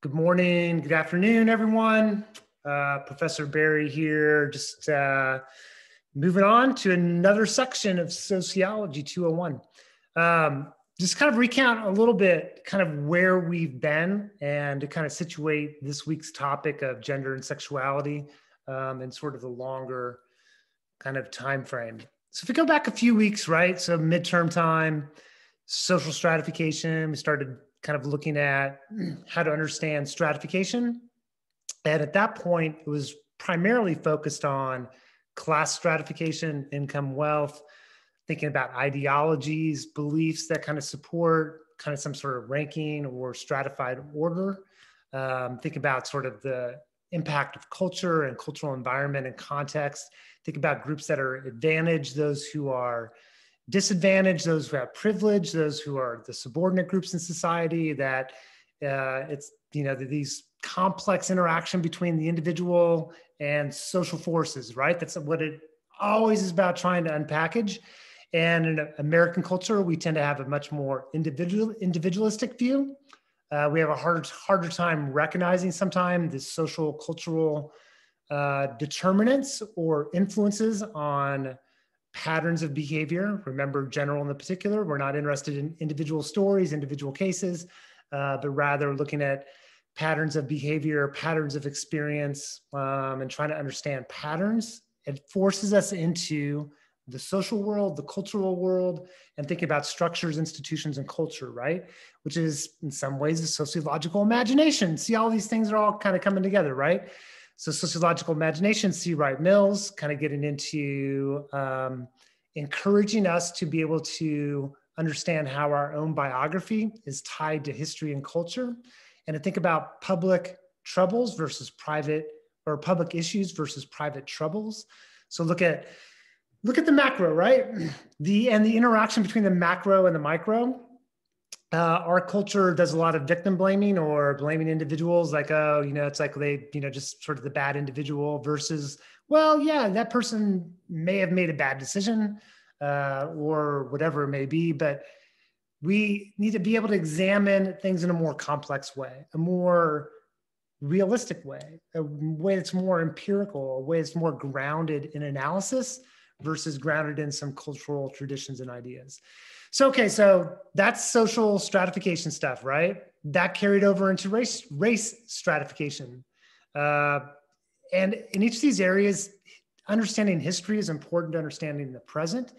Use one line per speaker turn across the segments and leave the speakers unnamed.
Good morning, good afternoon, everyone. Professor Barry here, just moving on to another section of Sociology 201. Just kind of recount a little bit kind of where we've been and to kind of situate this week's topic of gender and sexuality in sort of the longer kind of time frame. So if we go back a few weeks, right? So midterm time, social stratification, we started kind of looking at how to understand stratification. And at that point, it was primarily focused on class stratification, income, wealth, thinking about ideologies, beliefs that kind of support kind of some sort of ranking or stratified order. Think about sort of the impact of culture and cultural environment and context. Think about groups that are advantaged, those who are disadvantaged, those who have privilege, those who are the subordinate groups in society, that it's, these complex interaction between the individual and social forces, right? That's what it always is about, trying to unpackage. And in American culture, we tend to have a much more individualistic view. We have a harder time recognizing sometimes the social cultural determinants or influences on patterns of behavior. Remember, general in the particular, we're not interested in individual stories, individual cases, but rather looking at patterns of behavior, patterns of experience, and trying to understand patterns. It forces us into the social world, the cultural world, and thinking about structures, institutions, and culture, right? Which is in some ways a sociological imagination. See, all these things are all kind of coming together, right? So sociological imagination, C. Wright Mills, kind of getting into encouraging us to be able to understand how our own biography is tied to history and culture, and to think about public troubles versus private, or public issues versus private troubles. So look at the macro, right? The interaction between the macro and the micro. Our culture does a lot of victim blaming or blaming individuals, like, oh, it's like they, just sort of the bad individual versus, well, yeah, that person may have made a bad decision or whatever it may be, but we need to be able to examine things in a more complex way, a more realistic way, a way that's more empirical, a way that's more grounded in analysis versus grounded in some cultural traditions and ideas. So that's social stratification stuff, right? That carried over into race stratification. And in each of these areas, understanding history is important to understanding the present.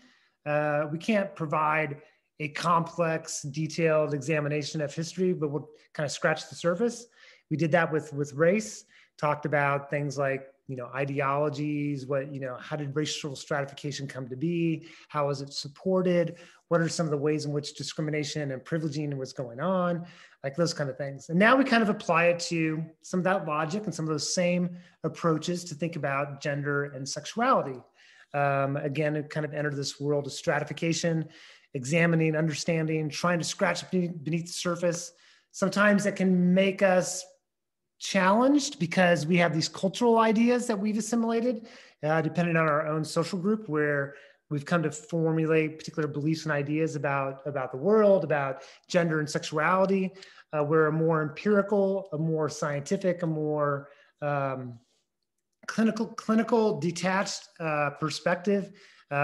We can't provide a complex, detailed examination of history, but we'll kind of scratch the surface. We did that with race, talked about things like, ideologies, how did racial stratification come to be? How was it supported? What are some of the ways in which discrimination and privileging was going on? Like those kind of things. And now we kind of apply it to some of that logic and some of those same approaches to think about gender and sexuality. Again, it kind of entered this world of stratification, examining, understanding, trying to scratch beneath the surface. Sometimes that can make us challenged because we have these cultural ideas that we've assimilated, depending on our own social group, where we've come to formulate particular beliefs and ideas about the world, about gender and sexuality. We're a more empirical, a more scientific, a more clinical detached perspective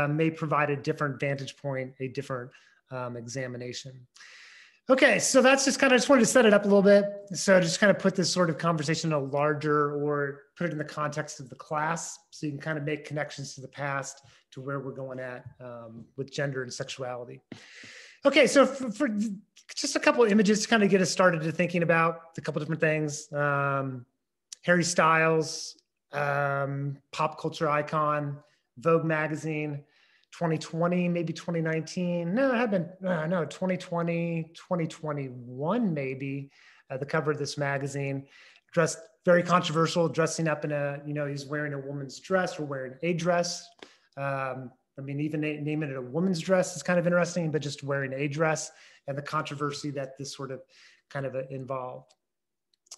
may provide a different vantage point, a different examination. Okay, so that's just kind of, I just wanted to set it up a little bit. So just kind of put this sort of conversation in a larger, or put it in the context of the class, so you can kind of make connections to the past, to where we're going at with gender and sexuality. Okay, so for just a couple of images to kind of get us started to thinking about a couple different things. Harry Styles, pop culture icon, Vogue magazine, 2020, maybe 2019. No, it had been, no, 2020, 2021, maybe, the cover of this magazine. Dressed very controversial, dressing up in he's wearing a woman's dress or wearing a dress. Even naming it a woman's dress is kind of interesting, but just wearing a dress and the controversy that this sort of kind of involved.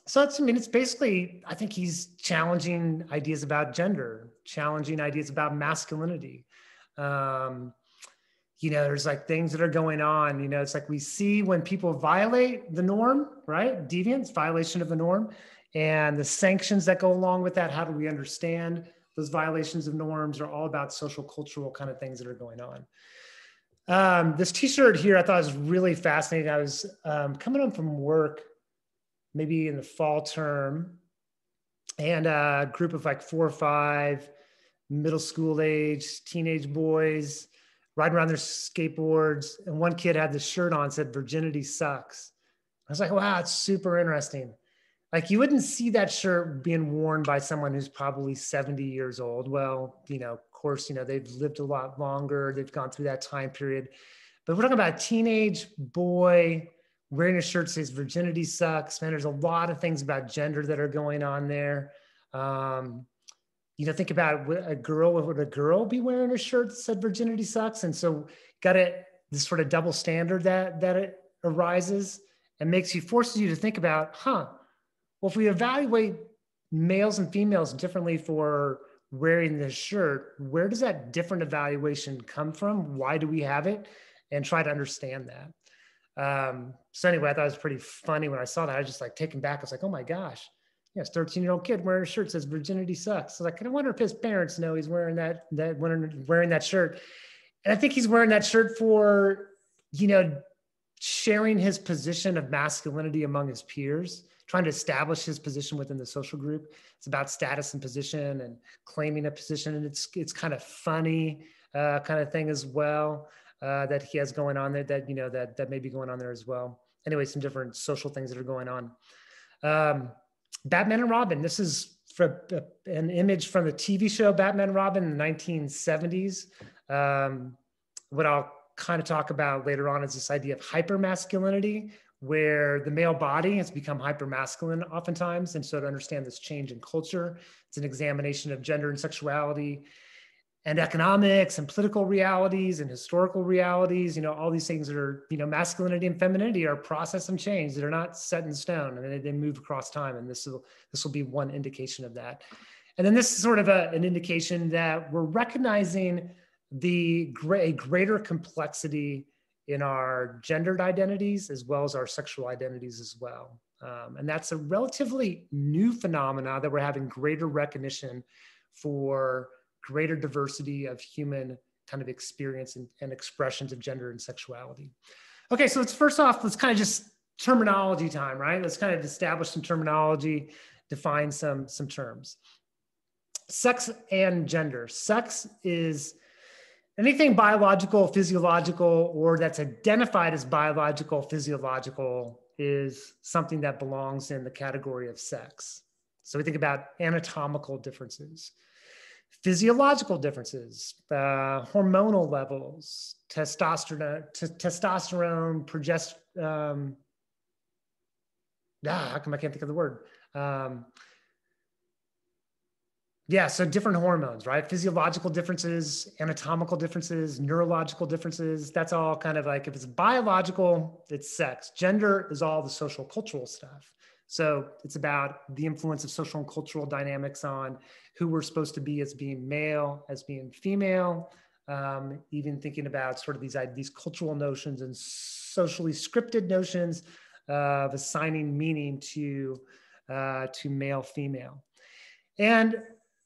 So it's basically, I think he's challenging ideas about gender, challenging ideas about masculinity. there's like things that are going on, it's like we see when people violate the norm, right? Deviance, violation of the norm, and the sanctions that go along with that. How do we understand those violations of norms are all about social cultural kind of things that are going on. This t-shirt here I thought was really fascinating. I was coming home from work, maybe in the fall term, and a group of like 4 or 5 middle school age teenage boys riding around their skateboards. And one kid had this shirt on, said, "Virginity sucks." I was like, wow, it's super interesting. Like you wouldn't see that shirt being worn by someone who's probably 70 years old. Well, of course, they've lived a lot longer. They've gone through that time period. But we're talking about a teenage boy wearing a shirt that says "Virginity sucks." Man, there's a lot of things about gender that are going on there. Think about a girl. Would a girl be wearing a shirt that said "Virginity sucks"? And so got this sort of double standard that it arises and forces you to think about, well, if we evaluate males and females differently for wearing this shirt, where does that different evaluation come from? Why do we have it? And try to understand that. So anyway, I thought it was pretty funny when I saw that. I was just like taken back. I was like, oh my gosh, yes, 13-year-old kid wearing a shirt that says "Virginity sucks." So like, I wonder if his parents know he's wearing that shirt. And I think he's wearing that shirt for, sharing his position of masculinity among his peers, trying to establish his position within the social group. It's about status and position and claiming a position. And it's kind of funny kind of thing as well that he has going on there that may be going on there as well. Anyway, some different social things that are going on. Batman and Robin. This is an image from the TV show Batman and Robin in the 1970s. What I'll kind of talk about later on is this idea of hypermasculinity, where the male body has become hypermasculine oftentimes. And so to understand this change in culture, it's an examination of gender and sexuality and economics and political realities and historical realities. All these things that are, masculinity and femininity are a process and change that are not set in stone, and they move across time. And this will be one indication of that. And then this is sort of an indication that we're recognizing a greater complexity in our gendered identities as well as our sexual identities as well. And that's a relatively new phenomena that we're having greater recognition for greater diversity of human kind of experience and expressions of gender and sexuality. Okay, so let's kind of just terminology time, right? Let's kind of establish some terminology, define some terms. Sex and gender. Sex is anything biological, physiological, or that's identified as biological, physiological is something that belongs in the category of sex. So we think about anatomical differences, physiological differences, hormonal levels, testosterone, progesterone. How come I can't think of the word? So different hormones, right? Physiological differences, anatomical differences, neurological differences. That's all kind of like, if it's biological, it's sex. Gender is all the social cultural stuff. So it's about the influence of social and cultural dynamics on who we're supposed to be as being male, as being female, even thinking about sort of these cultural notions and socially scripted notions of assigning meaning to male, female. And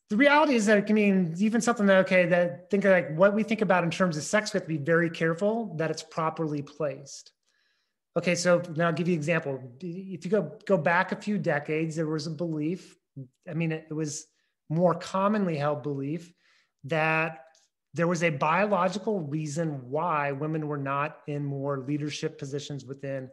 the reality is that, even something that think of like what we think about in terms of sex, we have to be very careful that it's properly placed. Okay, so now I'll give you an example. If you go back a few decades, there was a belief, it was more commonly held belief that there was a biological reason why women were not in more leadership positions within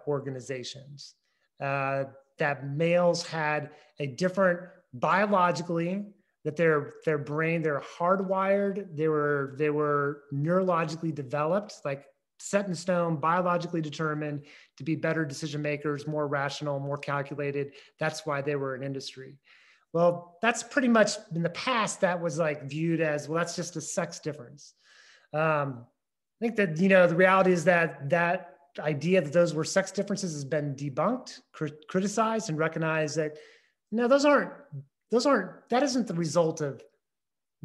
organizations. That males had a different biologically, that their brain, they're hardwired, they were neurologically developed, like set in stone, biologically determined to be better decision makers, more rational, more calculated. That's why they were in industry. Well, that's pretty much in the past, that was like viewed as, well, that's just a sex difference. I think that, the reality is that idea that those were sex differences has been debunked, criticized, and recognized that, no, that isn't the result of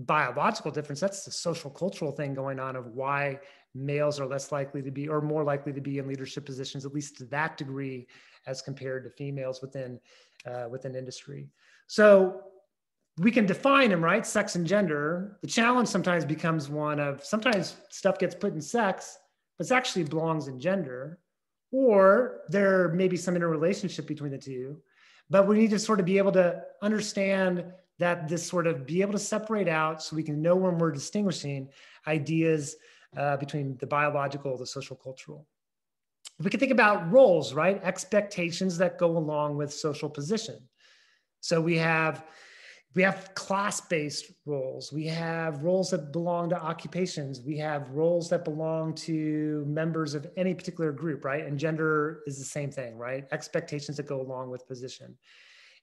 biological difference. That's the social cultural thing going on of why males are less likely to be, or more likely to be in leadership positions, at least to that degree, as compared to females within industry. So we can define them, right? Sex and gender. The challenge sometimes becomes one of, sometimes stuff gets put in sex, but it actually belongs in gender, or there may be some interrelationship between the two. But we need to sort of be able to understand that, this sort of be able to separate out so we can know when we're distinguishing ideas between the biological, the social, cultural. We can think about roles, right? Expectations that go along with social position. So we have class-based roles. We have roles that belong to occupations. We have roles that belong to members of any particular group, right? And gender is the same thing, right? Expectations that go along with position.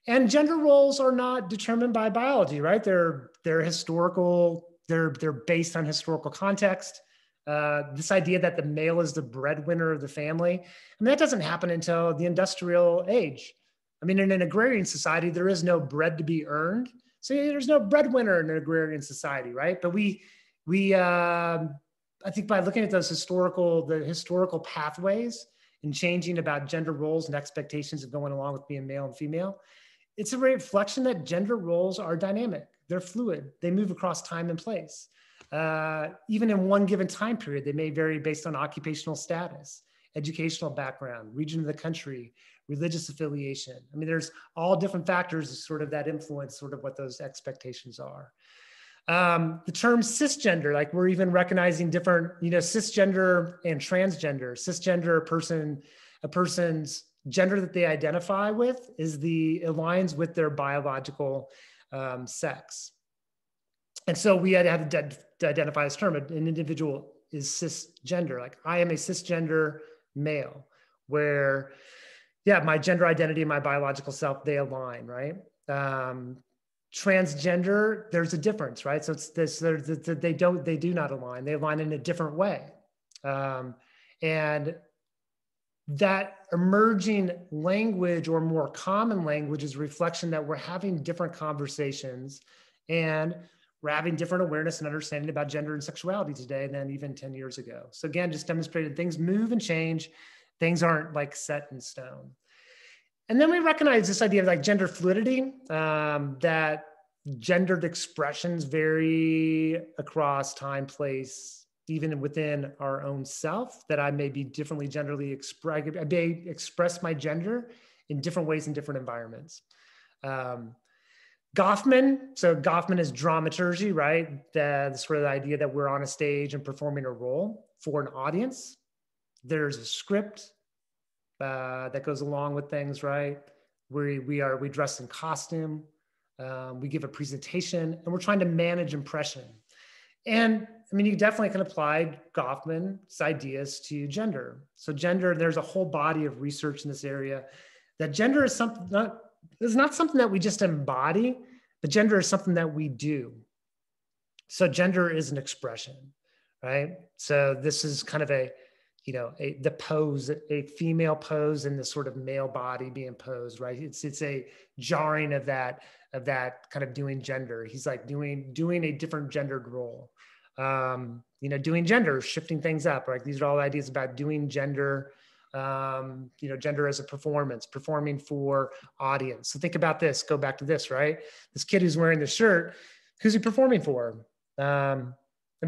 And gender roles are not determined by biology, right? They're historical. They're based on historical context. This idea that the male is the breadwinner of the family, I mean, that doesn't happen until the industrial age. I mean, in an agrarian society, there is no bread to be earned. So there's no breadwinner in an agrarian society, right? But I think by looking at those historical pathways and changing about gender roles and expectations of going along with being male and female, it's a reflection that gender roles are dynamic. They're fluid. They move across time and place. Even in one given time period, they may vary based on occupational status, educational background, region of the country, religious affiliation. I mean, there's all different factors sort of that influence sort of what those expectations are. The term cisgender, like we're even recognizing different, cisgender and transgender. Cisgender, a person's gender that they identify with aligns with their biological sex. And so we had to have to identify this term. An individual is cisgender. Like I am a cisgender male, where, yeah, my gender identity and my biological self, they align, right? Transgender, there's a difference, right? So it's this, they do not align. They align in a different way. And that emerging language, or more common language, is a reflection that we're having different conversations, and we're having different awareness and understanding about gender and sexuality today than even 10 years ago. So again, just demonstrated things move and change. Things aren't like set in stone. And then we recognize this idea of like gender fluidity, that gendered expressions vary across time, place, even within our own self, that I may be differently genderly expressed. I may express my gender in different ways in different environments. Goffman, so Goffman is dramaturgy, right? The sort of the idea that we're on a stage and performing a role for an audience. There's a script that goes along with things, right? We dress in costume, we give a presentation, and we're trying to manage impression. And I mean, you definitely can apply Goffman's ideas to gender. So gender, there's a whole body of research in this area, that gender is not something that we just embody, but gender is something that we do. So gender is an expression, right? So this is kind of the pose, a female pose in the sort of male body being posed, right? It's a jarring of that kind of doing gender. He's like doing a different gendered role. Doing gender, shifting things up, right? These are all ideas about doing gender, gender as a performance, performing for audience. So think about this, go back to this, right? This kid who's wearing the shirt, who's he performing for?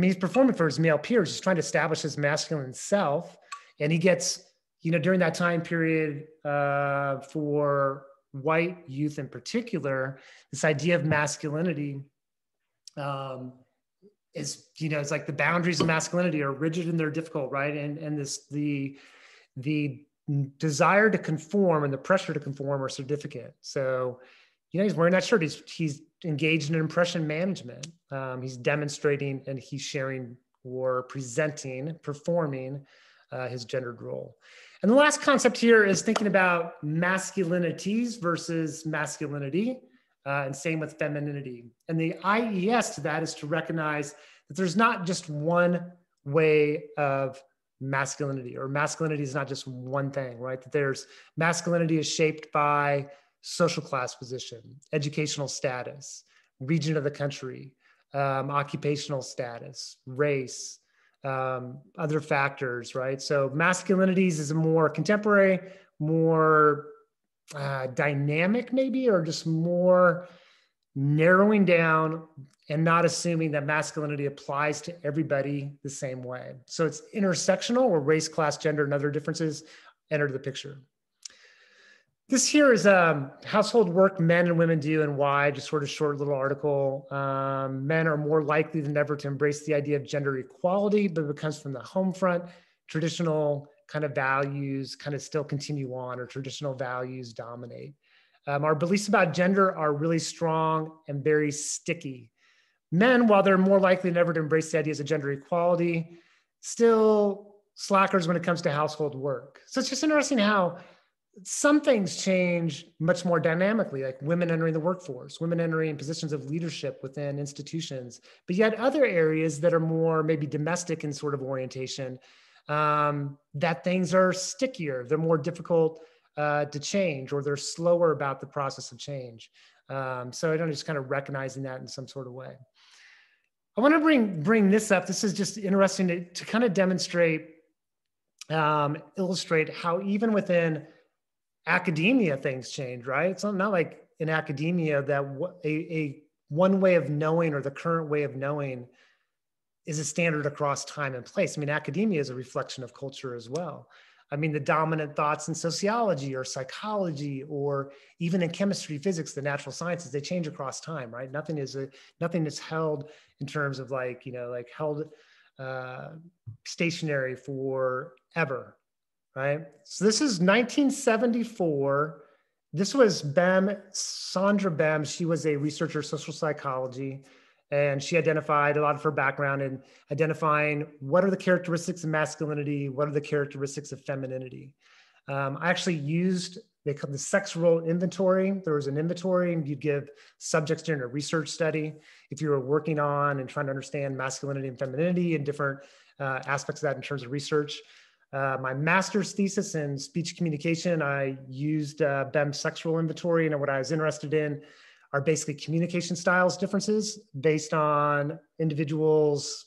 He's performing for his male peers. He's trying to establish his masculine self. And he gets, during that time period, for white youth in particular, this idea of masculinity is, it's like the boundaries of masculinity are rigid and they're difficult, right? And the desire to conform and the pressure to conform are significant. So, he's wearing that shirt. He's engaged in impression management. He's demonstrating and he's sharing or presenting, performing his gendered role. And the last concept here is thinking about masculinities versus masculinity, and same with femininity. And the IES to that is to recognize that there's not just one way of masculinity, or masculinity is not just one thing, right? That there's masculinity is shaped by social class position, educational status, region of the country, occupational status, race, other factors, right? So masculinities is a more contemporary, more dynamic maybe, or just more narrowing down and not assuming that masculinity applies to everybody the same way. So it's intersectional, where race, class, gender, and other differences enter the picture. This here is household work men and women do and why, just sort of short little article. Men are more likely than ever to embrace the idea of gender equality, but it comes from the home front. Traditional kind of values kind of still continue on, or traditional values dominate. Our beliefs about gender are really strong and very sticky. Men, while they're more likely than ever to embrace the ideas of gender equality, still slackers when it comes to household work. So it's just interesting how some things change much more dynamically, like women entering the workforce, women entering positions of leadership within institutions, but yet other areas that are more maybe domestic in sort of orientation, that things are stickier, they're more difficult to change, or they're slower about the process of change. So I don't just kind of recognizing that in some sort of way. I want to bring this up. This is just interesting to kind of demonstrate, illustrate how even within academia things change, right? It's not like in academia that a one way of knowing, or the current way of knowing, is a standard across time and place. I mean, academia is a reflection of culture as well. I mean, the dominant thoughts in sociology or psychology, or even in chemistry, physics, the natural sciences, they change across time, right? Nothing is held in terms of held stationary forever, right? So this is 1974. This was Sandra Bem. She was a researcher of social psychology, and she identified a lot of her background in identifying what are the characteristics of masculinity, what are the characteristics of femininity. I actually used, they call the sex role inventory. There was an inventory, and you'd give subjects during a research study if you were working on and trying to understand masculinity and femininity and different aspects of that in terms of research. My master's thesis in speech communication, I used Bem's sex role inventory, and what I was interested in are basically communication styles differences based on individuals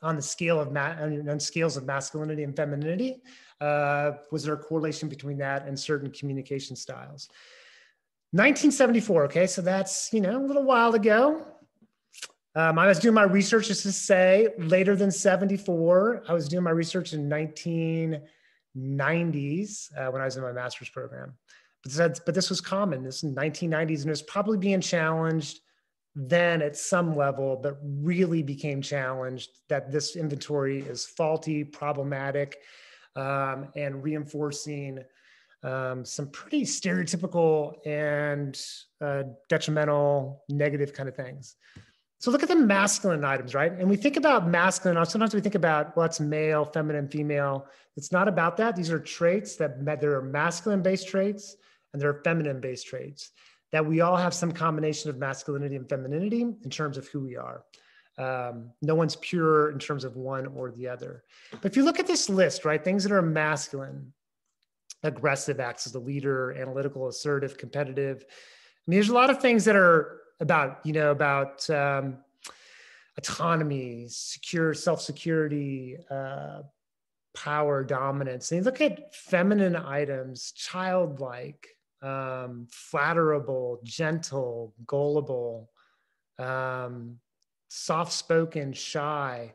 on the scale of on scales of masculinity and femininity. Was there a correlation between that and certain communication styles? 1974, okay, so that's, a little while ago. I was doing my research, just to say, later than 74. I was doing my research in 1990s when I was in my master's program. But this was common. This is 1990s, and it was probably being challenged then at some level, but really became challenged that this inventory is faulty, problematic, and reinforcing some pretty stereotypical and detrimental, negative kind of things. So look at the masculine items, right? And we think about masculine, sometimes we think about, well, it's male, feminine, female. It's not about that. These are traits there are masculine-based traits and there are feminine-based traits, that we all have some combination of masculinity and femininity in terms of who we are. No one's pure in terms of one or the other. But if you look at this list, right, things that are masculine: aggressive, acts as a leader, analytical, assertive, competitive. I mean, there's a lot of things that are about autonomy, self-security, power, dominance. And you look at feminine items: childlike, flatterable, gentle, gullible, soft-spoken, shy.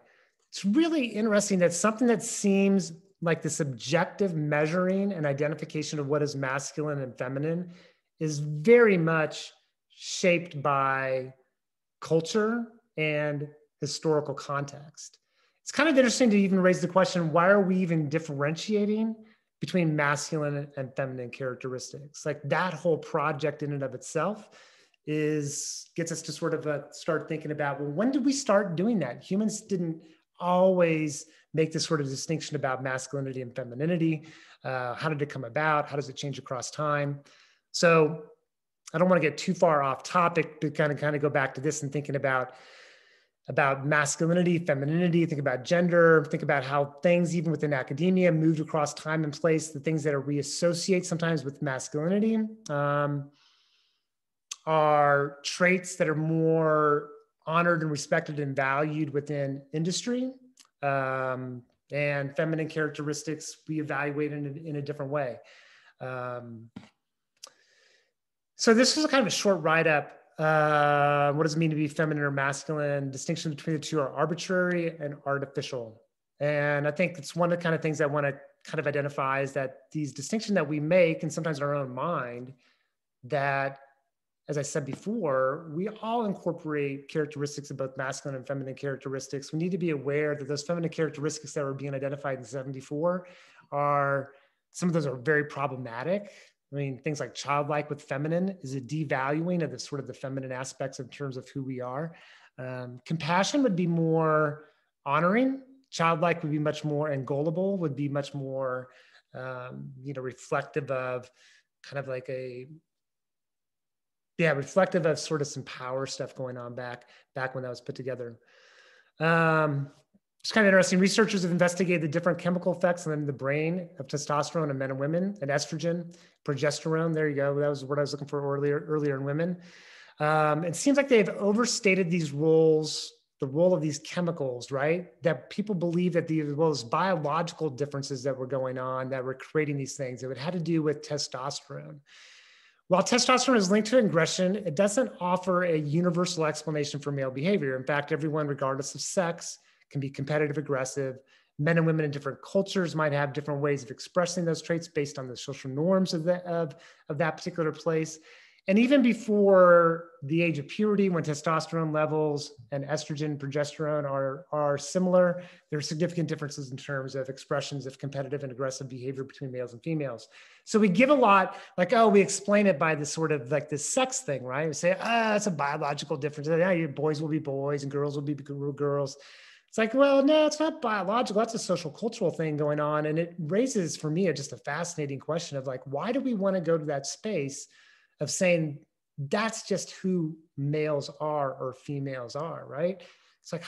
It's really interesting that something that seems like the subjective measuring and identification of what is masculine and feminine is very much shaped by culture and historical context. It's kind of interesting to even raise the question, why are we even differentiating between masculine and feminine characteristics? Like, that whole project in and of itself gets us to sort of start thinking about, well, when did we start doing that? Humans didn't always make this sort of distinction about masculinity and femininity. How did it come about? How does it change across time? So I don't want to get too far off topic, but kind of go back to this and thinking about masculinity, femininity, think about gender, think about how things, even within academia, moved across time and place. The things that we associate sometimes with masculinity are traits that are more honored and respected and valued within industry. And feminine characteristics we evaluate in a different way. So this is a kind of a short write-up. What does it mean to be feminine or masculine? Distinctions between the two are arbitrary and artificial. And I think it's one of the kind of things I want to kind of identify is that these distinctions that we make, and sometimes in our own mind, that, as I said before, we all incorporate characteristics of both masculine and feminine characteristics. We need to be aware that those feminine characteristics that were being identified in 74 some of those are very problematic. I mean, things like childlike with feminine is a devaluing of the sort of the feminine aspects in terms of who we are. Compassion would be more honoring. Childlike would be much more, and gullible would be much more, reflective of kind of like reflective of sort of some power stuff going on back when that was put together. It's kind of interesting. Researchers have investigated the different chemical effects in the brain of testosterone in men and women, and estrogen, progesterone. There you go. That was what I was looking for earlier in women. It seems like they've overstated these roles, the role of these chemicals, right? That people believe that these biological differences that were going on that were creating these things, it had to do with testosterone. While testosterone is linked to aggression, it doesn't offer a universal explanation for male behavior. In fact, everyone, regardless of sex, can be competitive, aggressive. Men and women in different cultures might have different ways of expressing those traits based on the social norms of that particular place. And even before the age of puberty, when testosterone levels and estrogen, progesterone are similar, there are significant differences in terms of expressions of competitive and aggressive behavior between males and females. So we give a lot, like, we explain it by this sort of like this sex thing, right? We say, it's a biological difference. Yeah, boys will be boys and girls will be girls. It's like, well, no, it's not biological. That's a social cultural thing going on. And it raises for me just a fascinating question of like, why do we want to go to that space of saying that's just who males are or females are, right? It's like,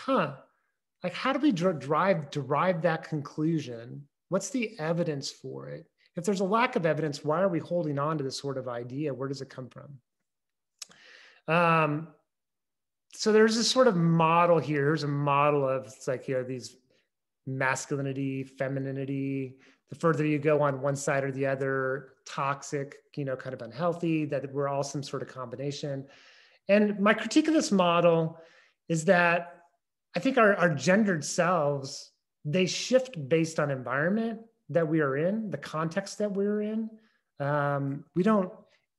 like how do we derive that conclusion? What's the evidence for it? If there's a lack of evidence, why are we holding on to this sort of idea? Where does it come from? So there's this sort of model here. Here's a model of, it's like, these masculinity, femininity. The further you go on one side or the other, toxic, kind of unhealthy, that we're all some sort of combination. And my critique of this model is that I think our gendered selves, they shift based on environment that we are in, the context that we're in. We don't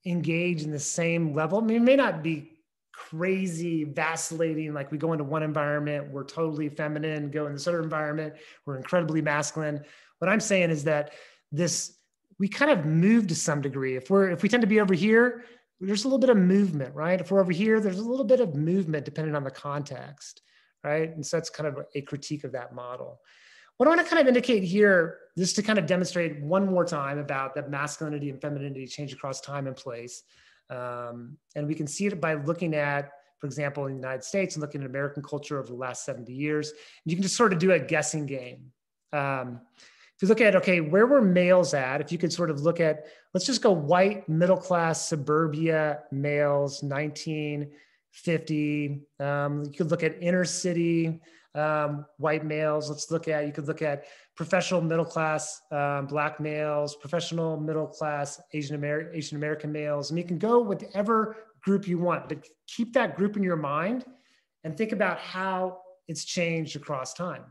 engage in the same level. I mean, it may not be crazy, vacillating, like we go into one environment, we're totally feminine, go in this other environment, we're incredibly masculine. What I'm saying is that we kind of move to some degree. If we tend to be over here, there's a little bit of movement, right? If we're over here, there's a little bit of movement depending on the context, right? And so that's kind of a critique of that model. What I want to kind of indicate here, just to kind of demonstrate one more time about that masculinity and femininity change across time and place. And we can see it by looking at, for example, in the United States and looking at American culture over the last 70 years. And you can just sort of do a guessing game. If you look at, okay, where were males at? If you could sort of look at, let's just go white, middle-class, suburbia males, 1950. You could look at inner city white males. You could look at professional middle-class Black males, professional middle-class Asian American males. And you can go with whatever group you want, but keep that group in your mind and think about how it's changed across time.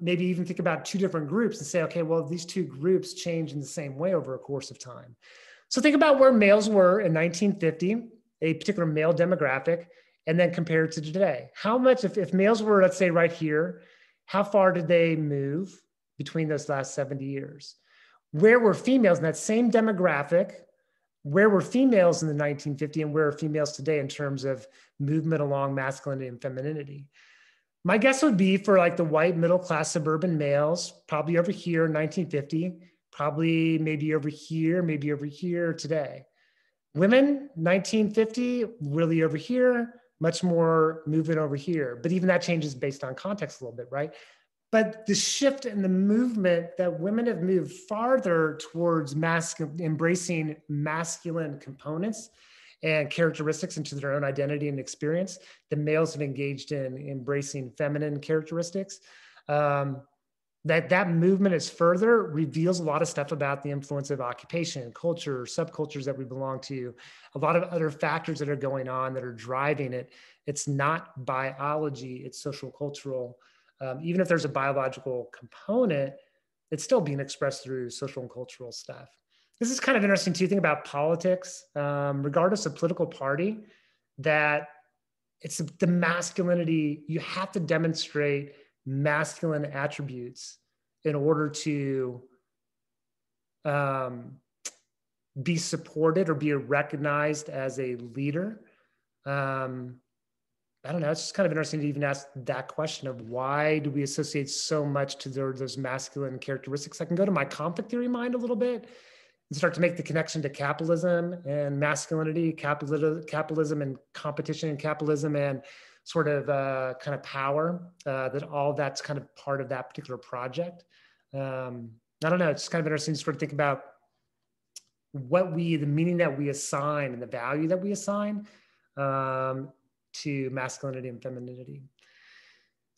Maybe even think about two different groups and say, okay, well, these two groups change in the same way over a course of time. So think about where males were in 1950, a particular male demographic, and then compare it to today. How much, if males were, let's say right here, how far did they move between those last 70 years? Where were females in that same demographic? Where were females in the 1950 and where are females today in terms of movement along masculinity and femininity? My guess would be for like the white middle-class suburban males, probably over here in 1950, probably maybe over here today. Women, 1950, really over here, much more movement over here. But even that changes based on context a little bit, right? But the shift in the movement that women have moved farther towards embracing masculine components and characteristics into their own identity and experience. The males have engaged in embracing feminine characteristics. That movement is further reveals a lot of stuff about the influence of occupation, culture, subcultures that we belong to, a lot of other factors that are going on that are driving it. It's not biology, it's social cultural. Even if there's a biological component, it's still being expressed through social and cultural stuff. This is kind of interesting too. Think about politics, regardless of political party, that it's the masculinity, you have to demonstrate masculine attributes in order to be supported or be recognized as a leader. I don't know, it's just kind of interesting to even ask that question of why do we associate so much to those masculine characteristics? I can go to my conflict theory mind a little bit and start to make the connection to capitalism and masculinity, capitalism and competition and capitalism and sort of kind of power, that all that's kind of part of that particular project. I don't know, it's just kind of interesting to sort of think about the meaning that we assign and the value that we assign to masculinity and femininity.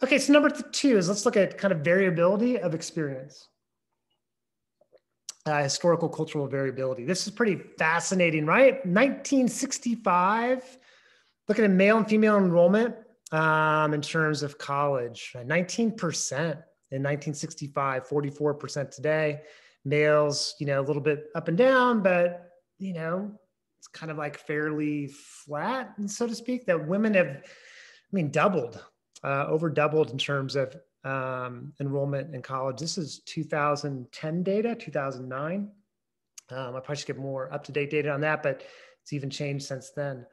Okay, so number 2 is let's look at kind of variability of experience. Historical cultural variability. This is pretty fascinating, right? 1965, looking at male and female enrollment in terms of college, 19% in 1965, 44% today. Males, a little bit up and down, but, it's kind of like fairly flat, so to speak, that women have, doubled, over doubled in terms of enrollment in college. This is 2010 data, 2009. I probably should get more up-to-date data on that, but it's even changed since then.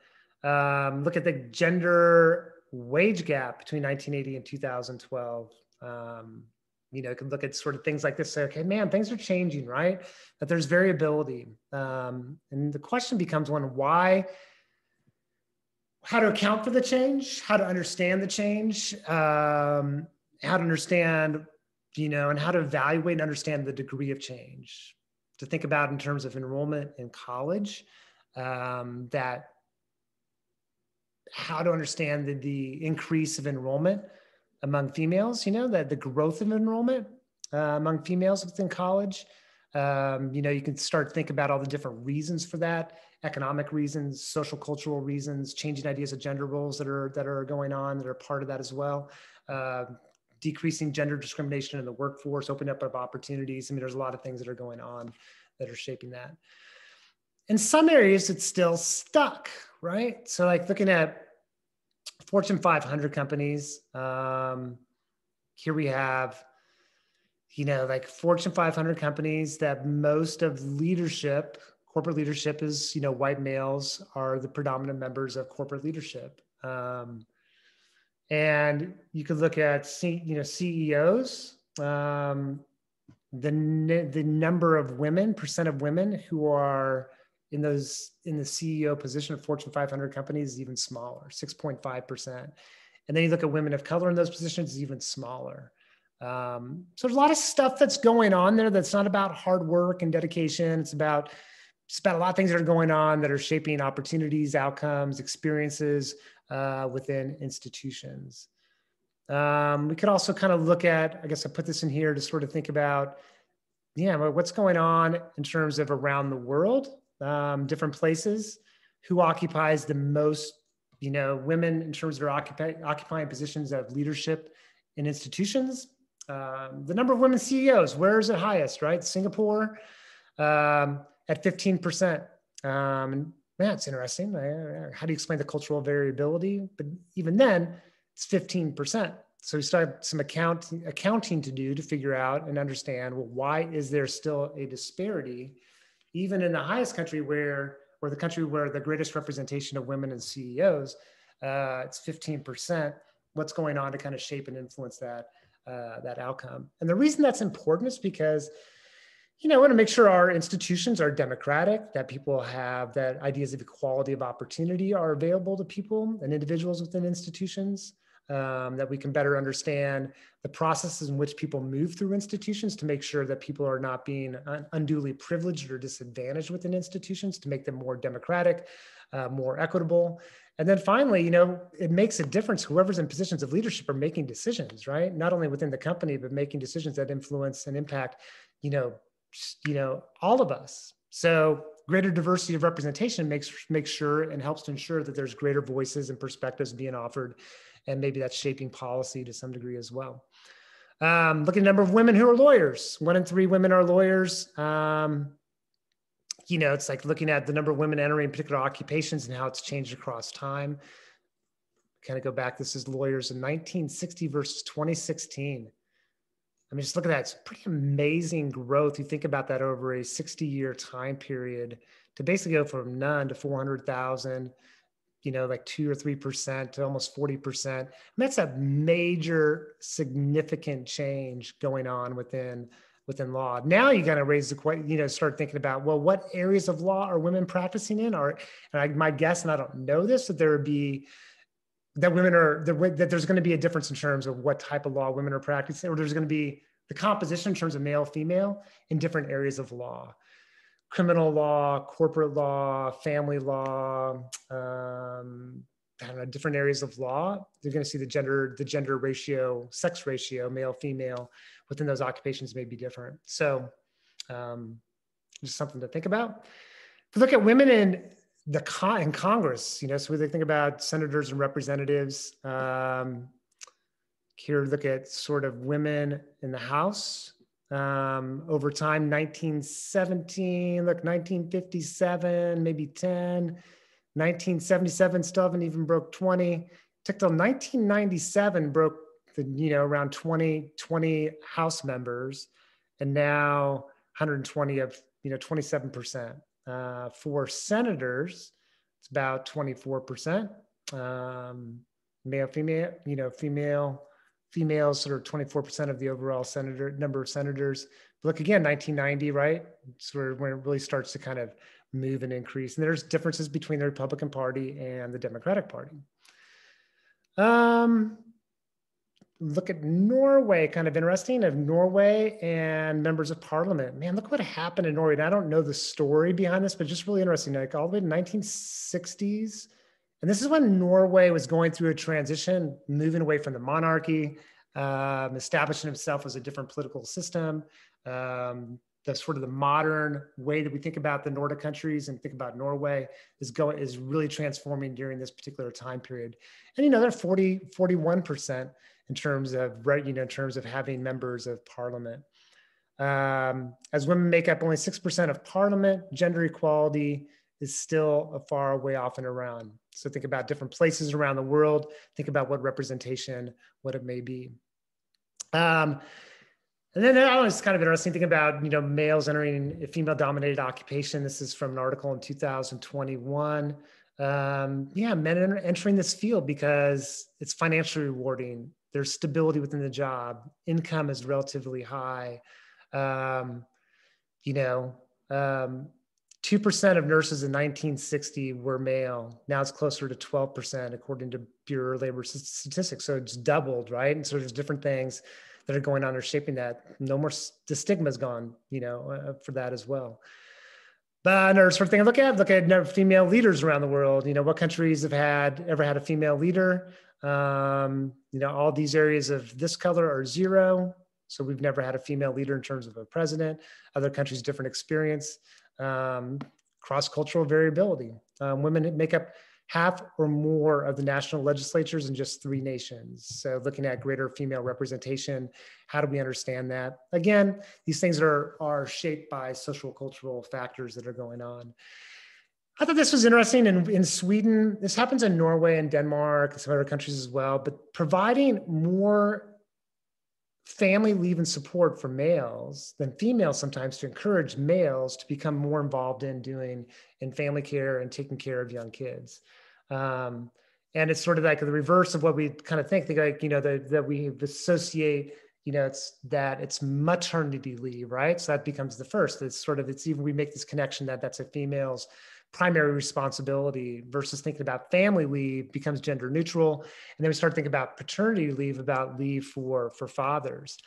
Look at the gender wage gap between 1980 and 2012. You can look at sort of things like this, say, okay, man, things are changing, right? But there's variability. And the question becomes how to account for the change, how to understand the change, how to understand, and how to evaluate and understand the degree of change. To think about in terms of enrollment in college, that how to understand the increase of enrollment among females, that the growth of enrollment among females within college. You can start to think about all the different reasons for that, economic reasons, social cultural reasons, changing ideas of gender roles that are going on, that are part of that as well. Decreasing gender discrimination in the workforce, opening up of opportunities. There's a lot of things that are going on that are shaping that. In some areas, it's still stuck, right? So like looking at Fortune 500 companies, here we have, like Fortune 500 companies that most of leadership, corporate leadership is, white males are the predominant members of corporate leadership. And you could look at, CEOs, the number of women, percent of women who are in the CEO position of Fortune 500 companies is even smaller, 6.5%. And then you look at women of color in those positions, is even smaller. So there's a lot of stuff that's going on there that's not about hard work and dedication. It's about a lot of things that are going on that are shaping opportunities, outcomes, experiences within institutions. We could also kind of look at, I guess I put this in here to sort of think about, what's going on in terms of around the world, different places, who occupies the most, women in terms of their occupying positions of leadership in institutions. The number of women CEOs, where is it highest, right? Singapore at 15%. That's interesting. How do you explain the cultural variability? But even then, it's 15%. So we start some accounting to do to figure out and understand, well, why is there still a disparity, even in the highest country or the country where the greatest representation of women and CEOs, it's 15%. What's going on to kind of shape and influence that outcome? And the reason that's important is because, we want to make sure our institutions are democratic, that people have, that ideas of equality of opportunity are available to people and individuals within institutions. that we can better understand the processes in which people move through institutions to make sure that people are not being unduly privileged or disadvantaged within institutions, to make them more democratic, more equitable. And then finally, it makes a difference. Whoever's in positions of leadership are making decisions, right? Not only within the company, but making decisions that influence and impact, all of us. So greater diversity of representation makes sure and helps to ensure that there's greater voices and perspectives being offered. And maybe that's shaping policy to some degree as well. Look at the number of women who are lawyers. 1 in 3 women are lawyers. It's like looking at the number of women entering particular occupations and how it's changed across time. Kind of go back, this is lawyers in 1960 versus 2016. I mean, just look at that. It's pretty amazing growth. You think about that over a 60-year time period to basically go from none to 400,000, like 2 or 3% to almost 40%. And that's a major, significant change going on within law. Now you got to raise the question, start thinking about, well, what areas of law are women practicing in? My guess, and I don't know this, that that there's going to be a difference in terms of what type of law women are practicing, or there's going to be the composition in terms of male, female in different areas of law. Criminal law, corporate law, family law, different areas of law. They're going to see the gender ratio, sex ratio, male, female within those occupations may be different. So just something to think about. If you look at women in Congress, so they think about senators and representatives. Here, look at sort of women in the House. Over time, 1917, 1957, maybe 10, 1977, still haven't even broke 20. Took till 1997, broke around 20 House members, and now 120 of, 27%. For senators, it's about 24%. Male, females sort of 24% of the overall number of senators. But look again, 1990, right? Sort of when it really starts to kind of move and increase. And there's differences between the Republican Party and the Democratic Party. Look at Norway, kind of interesting, of Norway and members of parliament. Man, look what happened in Norway. And I don't know the story behind this, but just really interesting, like all the way to the 1960s. And this is when Norway was going through a transition, moving away from the monarchy, establishing itself as a different political system. The sort of the modern way that we think about the Nordic countries and think about Norway is really transforming during this particular time period. And they're 41% in terms of having members of parliament. As women make up only 6% of parliament, gender equality is still a far way off and around. So think about different places around the world. Think about what representation, what it may be. And then it's kind of interesting thinking about, males entering a female-dominated occupation. This is from an article in 2021. Men entering this field because it's financially rewarding. There's stability within the job. Income is relatively high. 2% of nurses in 1960 were male. Now it's closer to 12%, according to Bureau of Labor Statistics. So it's doubled, right? And so there's different things that are going on or shaping that. No more, the stigma's gone, for that as well. But another sort of thing I look at female leaders around the world. What countries have ever had a female leader? All these areas of this color are 0. So we've never had a female leader in terms of a president. Other countries, different experience. Cross-cultural variability. Women make up half or more of the national legislatures in just 3 nations. So looking at greater female representation, how do we understand that? Again, these things are shaped by social cultural factors that are going on. I thought this was interesting in Sweden. This happens in Norway and Denmark and some other countries as well, but providing more family leave and support for males than females sometimes to encourage males to become more involved in family care and taking care of young kids. And it's sort of like the reverse of what we kind of think like, that we associate, it's maternity leave, right? So that becomes the first. We make this connection that that's a female's primary responsibility versus thinking about family leave becomes gender neutral. And then we start thinking about paternity leave, about leave for fathers.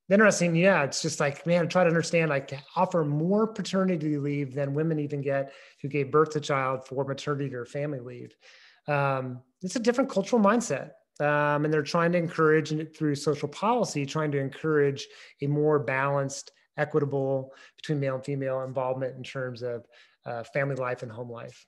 Interesting. Yeah. It's just like, man, try to understand, like offer more paternity leave than women even get who gave birth to a child for maternity or family leave. It's a different cultural mindset. And they're trying to encourage, and through social policy, trying to encourage a more balanced, equitable between male and female involvement in terms of family life and home life.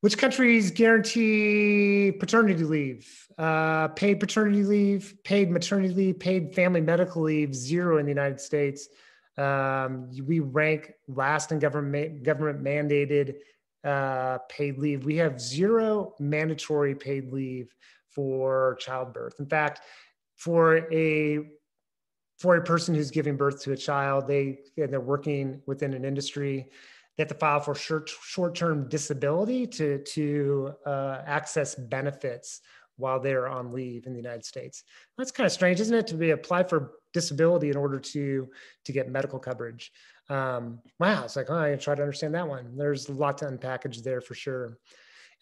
Which countries guarantee paternity leave? Paid paternity leave, paid maternity leave, paid family medical leave, 0 in the United States. We rank last in government mandated paid leave. We have 0 mandatory paid leave for childbirth. In fact, for a person who's giving birth to a child, they're working within an industry, they have to file for short-term disability to access benefits while they're on leave in the United States. That's kind of strange, isn't it, to apply for disability in order to get medical coverage? Wow, it's like, oh, I try to understand that one. There's a lot to unpackage there for sure.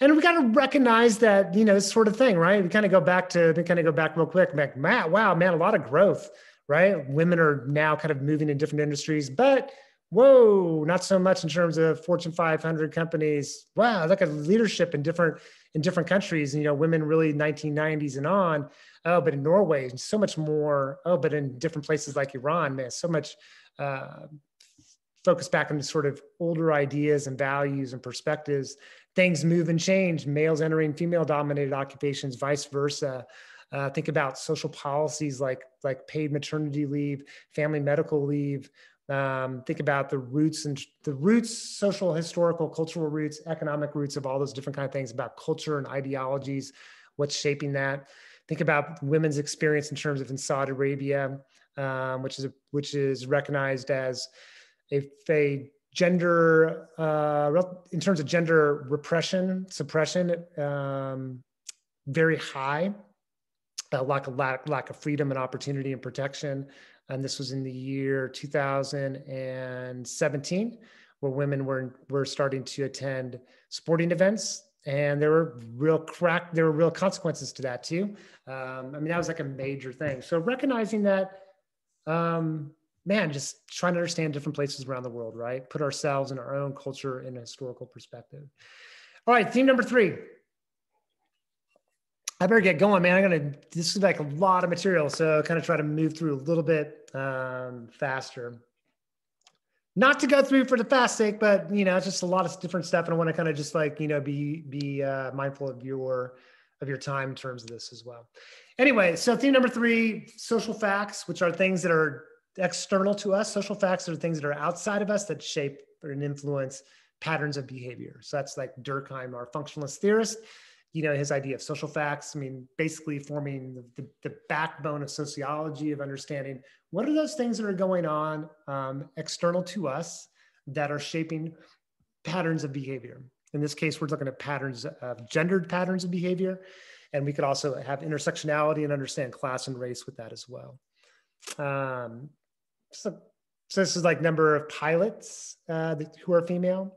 And we got to recognize that, this sort of thing, right? We kind of go back real quick. Like, wow, man, a lot of growth, right? Women are now kind of moving in different industries, but whoa, not so much in terms of Fortune 500 companies. Wow, look at leadership in different countries. Women really 1990s and on. Oh, but in Norway, so much more. Oh, but in different places like Iran, man, so much focus back into sort of older ideas and values and perspectives. Things move and change. Males entering female-dominated occupations, vice versa. Think about social policies like paid maternity leave, family medical leave. Think about the roots, social, historical, cultural roots, economic roots of all those different kind of things, about culture and ideologies, what's shaping that. Think about women's experience in terms of in Saudi Arabia, which is recognized as a gender, in terms of gender suppression, very high, lack of freedom and opportunity and protection. And this was in the year 2017, where women were starting to attend sporting events, and there were real consequences to that too. That was like a major thing. So recognizing that, just trying to understand different places around the world, right? Put ourselves in our own culture in a historical perspective. All right, theme number 3. I better get going, man. This is like a lot of material, so kind of try to move through a little bit faster. Not to go through for the fast sake, but it's just a lot of different stuff, and I want to kind of just like be mindful of your time in terms of this as well. Anyway, so theme number 3: social facts, which are things that are external to us. Social facts are things that are outside of us that shape and influence patterns of behavior. So that's like Durkheim, our functionalist theorist. His idea of social facts, basically forming the backbone of sociology, of understanding what are those things that are going on external to us that are shaping patterns of behavior. In this case, we're looking at gendered patterns of behavior. And we could also have intersectionality and understand class and race with that as well. So this is like number of pilots who are female.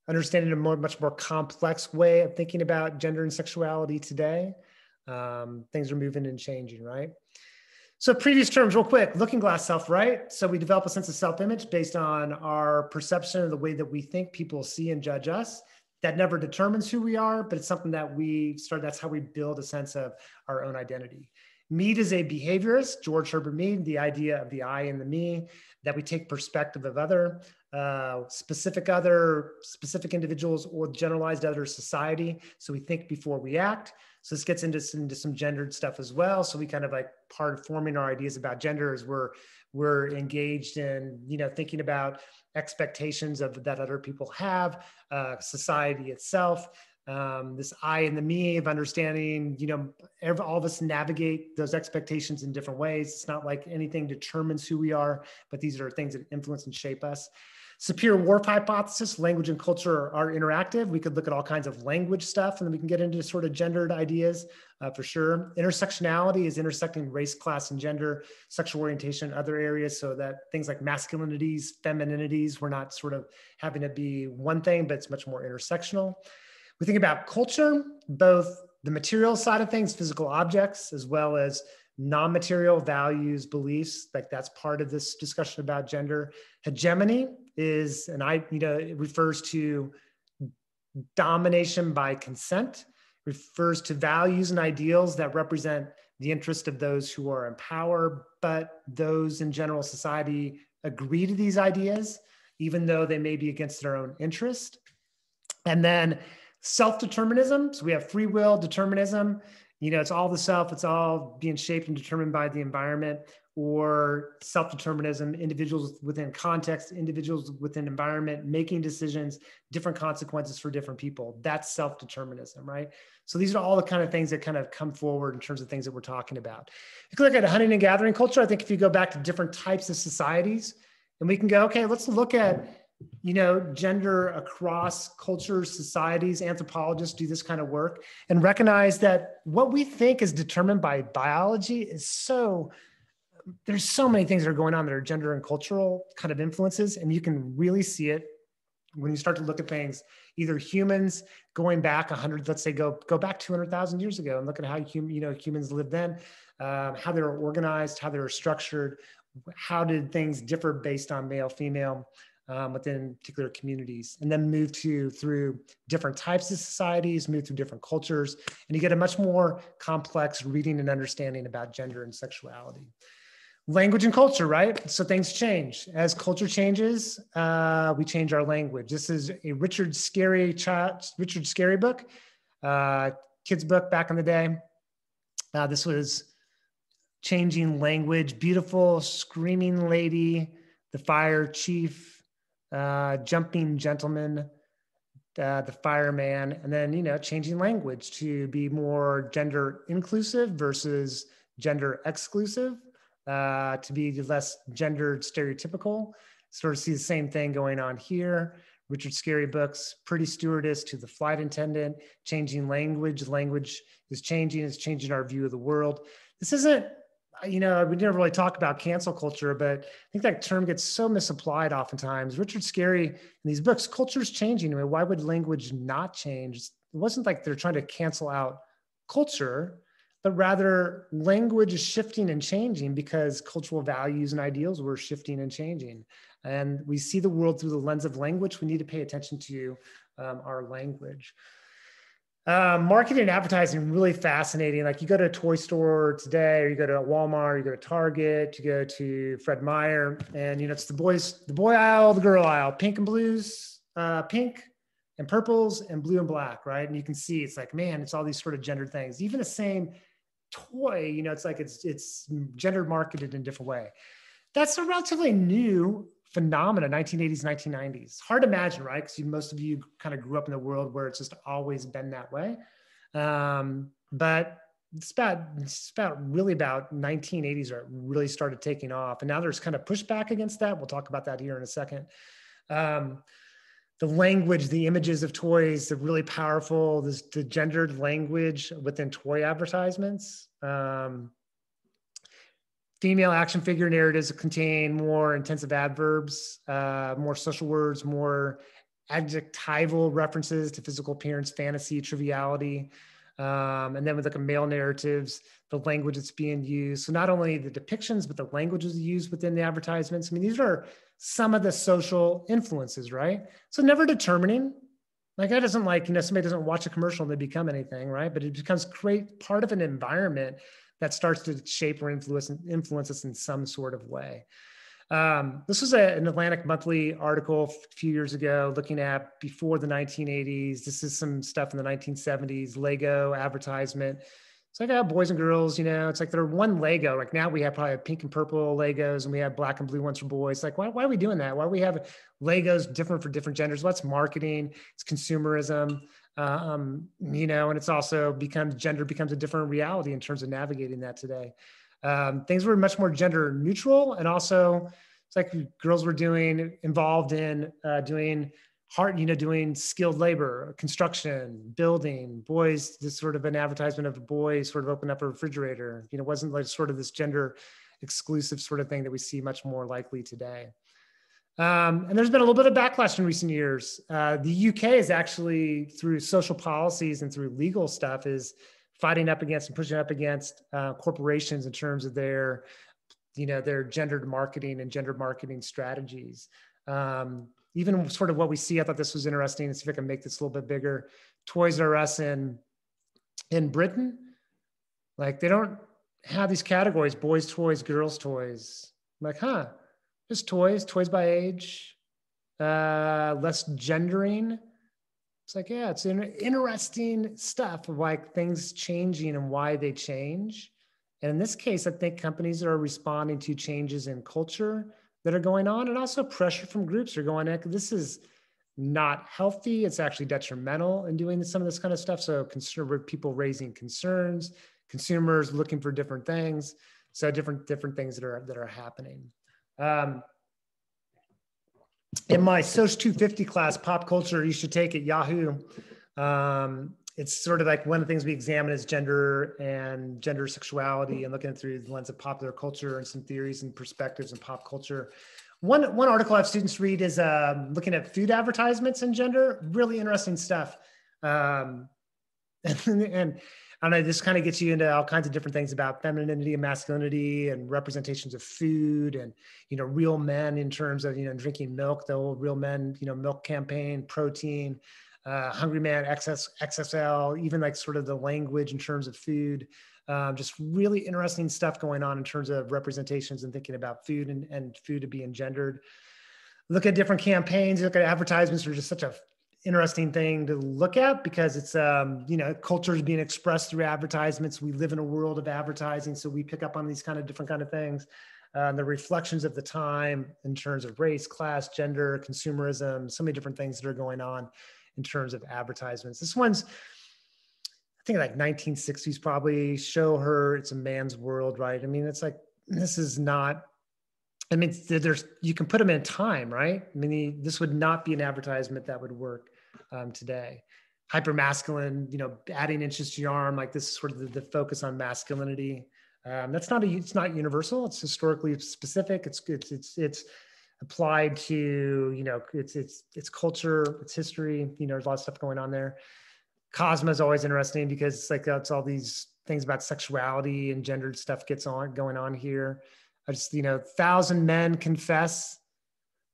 Understanding a much more complex way of thinking about gender and sexuality today. Things are moving and changing, right? So previous terms, real quick: looking glass self, right? So we develop a sense of self-image based on our perception of the way that we think people see and judge us. That never determines who we are, but it's something that that's how we build a sense of our own identity. Mead is a behaviorist, George Herbert Mead, the idea of the I and the me, that we take perspective of specific individuals or generalized other society. So we think before we act. So this gets into some gendered stuff as well. So we kind of like part of forming our ideas about gender is we're engaged in, thinking about expectations that other people have, society itself. This I and the me of understanding, all of us navigate those expectations in different ways. It's not like anything determines who we are, but these are things that influence and shape us. Sapir Whorf hypothesis, language and culture are interactive. We could look at all kinds of language stuff, and then we can get into sort of gendered ideas for sure. Intersectionality is intersecting race, class, and gender, sexual orientation, other areas, so that things like masculinities, femininities, we're not sort of having to be one thing, but it's much more intersectional. We think about culture, both the material side of things, physical objects, as well as non-material values, beliefs, like that's part of this discussion about gender. Hegemony is, it refers to domination by consent, refers to values and ideals that represent the interest of those who are in power, but those in general society agree to these ideas, even though they may be against their own interest. And then self-determinism, so we have free will, determinism, it's all the self, it's all being shaped and determined by the environment, or self-determinism, individuals within context, individuals within environment, making decisions, different consequences for different people. That's self-determinism, right? So these are all the kind of things that kind of come forward in terms of things that we're talking about. If you look at a hunting and gathering culture, I think if you go back to different types of societies, and we can go, okay, let's look at gender across cultures, societies, anthropologists do this kind of work and recognize that what we think is determined by biology is there's so many things that are going on that are gender and cultural kind of influences. And you can really see it when you start to look at things, either humans going back 100, let's say go back 200,000 years ago and look at how humans lived then, how they were organized, how they were structured, how did things differ based on male, female, within particular communities, and then move through different types of societies, move through different cultures, and you get a much more complex reading and understanding about gender and sexuality. Language and culture, right? So things change. As culture changes, we change our language. This is a Richard Scarry book, kid's book back in the day. This was changing language, beautiful, screaming lady, the fire chief, jumping gentleman, the fireman, and then, changing language to be more gender inclusive versus gender exclusive, to be less gendered stereotypical. Sort of see the same thing going on here. Richard Scarry books, Pretty Stewardess to the Flight Attendant, changing language. Language is changing our view of the world. This isn't, we never really talk about cancel culture, but I think that term gets so misapplied oftentimes. Richard Scarry in these books, culture's changing. Why would language not change? It wasn't like they're trying to cancel out culture, but rather language is shifting and changing because cultural values and ideals were shifting and changing. And we see the world through the lens of language. We need to pay attention to our language. Marketing and advertising, really fascinating. Like you go to a toy store today, or you go to a Walmart, you go to Target, you go to Fred Meyer, and it's the boy aisle, the girl aisle, pink and blues, pink and purples and blue and black, right? And you can see it's like, man, it's all these sort of gendered things. Even the same toy, it's like it's gender marketed in a different way. That's a relatively new phenomena, 1980s, 1990s. Hard to imagine, right? Because most of you kind of grew up in a world where it's just always been that way. But it's about 1980s where it really started taking off. And now there's kind of pushback against that. We'll talk about that here in a second. The language, the images of toys, the really powerful, the gendered language within toy advertisements. Female action figure narratives contain more intensive adverbs, more social words, more adjectival references to physical appearance, fantasy, triviality. And then we look at male narratives, the language that's being used. So not only the depictions, but the languages used within the advertisements. I mean, these are some of the social influences, right? So never determining. Like that doesn't somebody doesn't watch a commercial and they become anything, right? But it becomes part of an environment that starts to shape or influence us in some sort of way. This was an Atlantic Monthly article a few years ago looking at before the 1980s. This is some stuff in the 1970s, Lego advertisement. It's like boys and girls, it's like they're one Lego. Like now we have probably pink and purple Legos and we have black and blue ones for boys. Like why are we doing that? Why do we have Legos different for different genders? What's marketing? It's consumerism. And it's also gender becomes a different reality in terms of navigating that today. Things were much more gender neutral and also It's like girls were involved in doing doing skilled labor, construction, building. Boys, this sort of an advertisement of a boy sort of open up a refrigerator. It wasn't like sort of this gender exclusive sort of thing that we see much more likely today. And there's been a little bit of backlash in recent years. The UK is actually, through social policies and through legal stuff, is fighting up against and pushing up against corporations in terms of their gendered marketing and gender marketing strategies. Even sort of what we see, I thought this was interesting. Let's see if I can make this a little bit bigger. Toys R Us in Britain, like they don't have these categories: boys' toys, girls' toys. I'm like, just toys by age, less gendering. It's like, yeah, it's interesting stuff of like things changing and why they change. And in this case, I think companies are responding to changes in culture that are going on, and also pressure from groups are going, this is not healthy. It's actually detrimental in doing some of this kind of stuff. So people raising concerns, consumers looking for different things. So different things that are happening. In my SOC250 class, pop culture, you should take at Yahoo. It's sort of like one of the things we examine is gender and gender sexuality, and looking through the lens of popular culture and some theories and perspectives in pop culture. One article I have students read is looking at food advertisements and gender. Really interesting stuff. And I don't know, this kind of gets you into all kinds of different things about femininity and masculinity and representations of food and, real men in terms of, drinking milk, the old real men, milk campaign, protein, Hungry Man, XXL, even like sort of the language in terms of food. Just really interesting stuff going on in terms of representations and thinking about food and food to be gendered. Look at different campaigns, look at advertisements are just such a interesting thing to look at because it's, culture is being expressed through advertisements. We live in a world of advertising, so we pick up on these kind of different kind of things. The reflections of the time in terms of race, class, gender, consumerism, so many different things that are going on in terms of advertisements. This one's, I think like 1960s probably, show her it's a man's world, right? I mean, it's like, this is not, I mean, you can put them in time, right? I mean, this would not be an advertisement that would work today. HyperMasculine, adding inches to your arm, like this is sort of the focus on masculinity. It's not universal. It's historically specific. It's applied to, it's culture, it's history, there's a lot of stuff going on there. Cosmo is always interesting because it's like, that's all these things about sexuality and gendered stuff going on here. I just, 1,000 men confess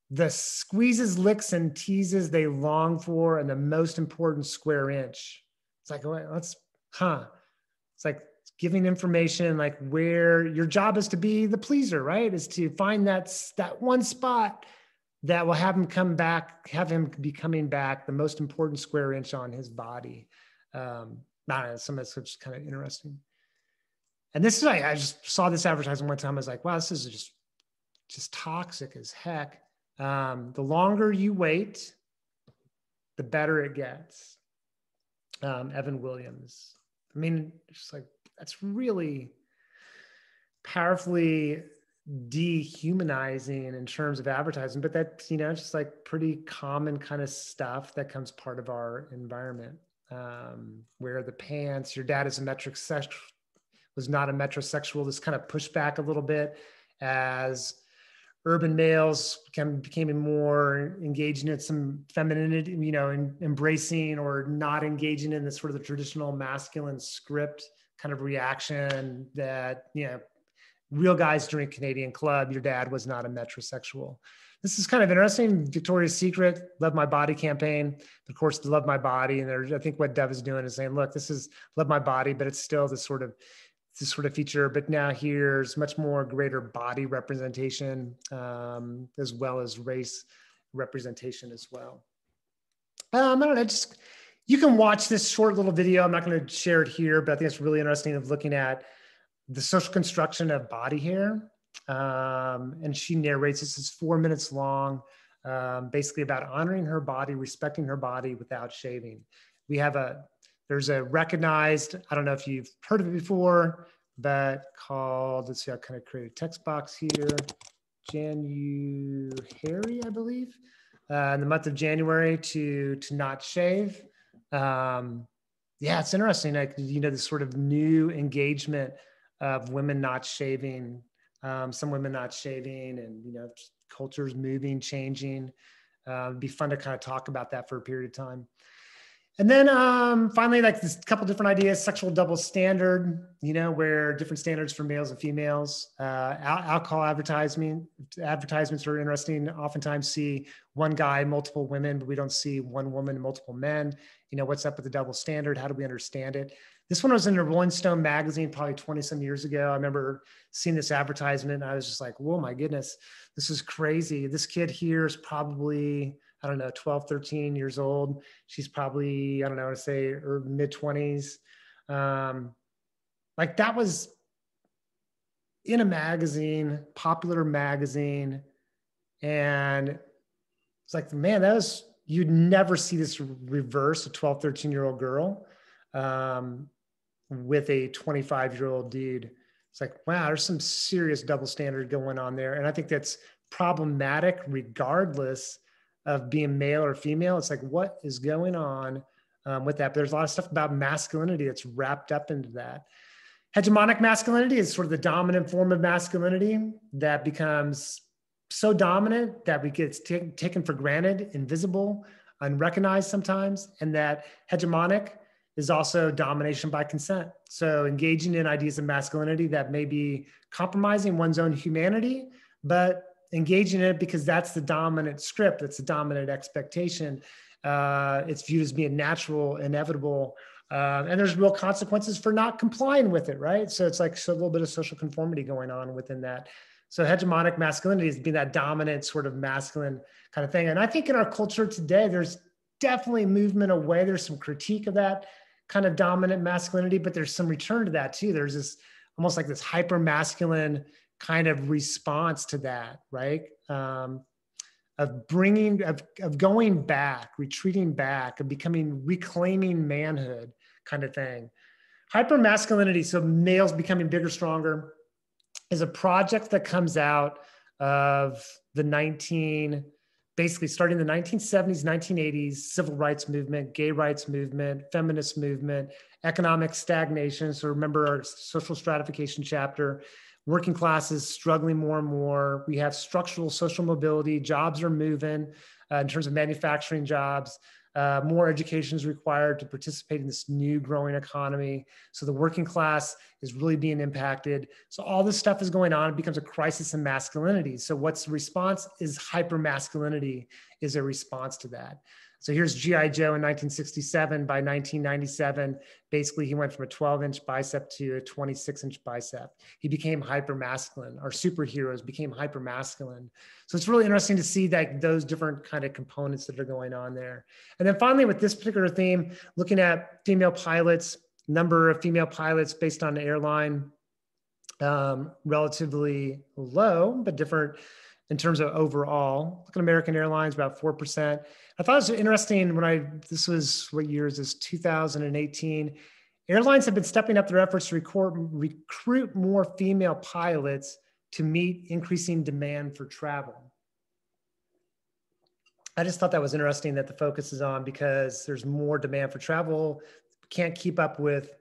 the squeezes, licks, and teases they long for, and the most important square inch. It's like, it's like giving information, like where your job is to be the pleaser, right? Is to find that one spot that will have him be coming back, the most important square inch on his body. Some of it's just kind of interesting. And this is, I just saw this advertisement one time. I was like, wow, this is just toxic as heck. The longer you wait, the better it gets. Evan Williams. I mean, just like, that's really powerfully dehumanizing in terms of advertising, but that's, just like pretty common kind of stuff that comes part of our environment. Where the pants, your dad is was not a metrosexual. This kind of pushed back a little bit as urban males became more engaged in some femininity, embracing or not engaging in this sort of the traditional masculine script kind of reaction that, real guys drink Canadian Club. Your dad was not a metrosexual. This is kind of interesting. Victoria's Secret, Love My Body campaign. Of course, the Love My Body. And I think what Dev is doing is saying, look, this is Love My Body, but it's still this sort of feature. But now here's much more greater body representation, as well as race representation as well. I don't know, you can watch this short little video. I'm not going to share it here, but I think it's really interesting of looking at the social construction of body hair. And she narrates, this is 4 minutes long, basically about honoring her body, respecting her body without shaving. There's a recognized, I don't know if you've heard of it before, but called, let's see, I kind of created a text box here. January, I believe, in the month of January to not shave. Yeah, it's interesting. Like, you know, this sort of new engagement of women not shaving, some women not shaving, and, you know, cultures moving, changing. It'd be fun to kind of talk about that for a period of time. And then finally, like this couple different ideas, sexual double standard, you know, where different standards for males and females. Alcohol advertisements are interesting. Oftentimes see one guy, multiple women, but we don't see one woman, multiple men. You know, what's up with the double standard? How do we understand it? This one was in a Rolling Stone magazine probably 20 some years ago. I remember seeing this advertisement and I was just like, whoa, my goodness, this is crazy. This kid here is probably, I don't know, 12, 13 years old. She's probably, I don't know, to say, or mid 20s. Like that was in a magazine, popular magazine. And it's like, man, you'd never see this reverse, a 12, 13-year-old girl with a 25-year-old dude. It's like, wow, there's some serious double standard going on there. And I think that's problematic regardless of being male or female. It's like, what is going on with that? But there's a lot of stuff about masculinity that's wrapped up into that. Hegemonic masculinity is sort of the dominant form of masculinity that becomes so dominant that we get taken for granted, invisible, unrecognized sometimes. And that hegemonic is also domination by consent. So engaging in ideas of masculinity that may be compromising one's own humanity, but engaging in it because that's the dominant script, that's the dominant expectation. It's viewed as being natural, inevitable, and there's real consequences for not complying with it, right? So it's like a little bit of social conformity going on within that. So hegemonic masculinity is being that dominant sort of masculine kind of thing. And I think in our culture today, there's definitely movement away. There's some critique of that kind of dominant masculinity, but there's some return to that too. There's this almost like this hyper masculine kind of response to that, right? Of going back, retreating back, of reclaiming manhood kind of thing. Hyper masculinity, so males becoming bigger, stronger, is a project that comes out of basically starting in the 1970s, 1980s, civil rights movement, gay rights movement, feminist movement, economic stagnation. So remember our social stratification chapter, working classes struggling more and more. We have structural social mobility, jobs are moving in terms of manufacturing jobs. More education is required to participate in this new growing economy. So the working class is really being impacted. So all this stuff is going on. It becomes a crisis in masculinity. So what's the response is hypermasculinity is a response to that. So here's G.I. Joe in 1967. By 1997, basically he went from a 12-inch bicep to a 26-inch bicep. He became hypermasculine. Our superheroes became hypermasculine. So it's really interesting to see that those different kind of components that are going on there. And then finally, with this particular theme, looking at female pilots, number of female pilots based on the airline, relatively low, but different in terms of overall. Look at American Airlines, about 4%. I thought it was interesting this was, what year is this, 2018. Airlines have been stepping up their efforts to recruit more female pilots to meet increasing demand for travel. I just thought that was interesting that the focus is on because there's more demand for travel. We can't keep up with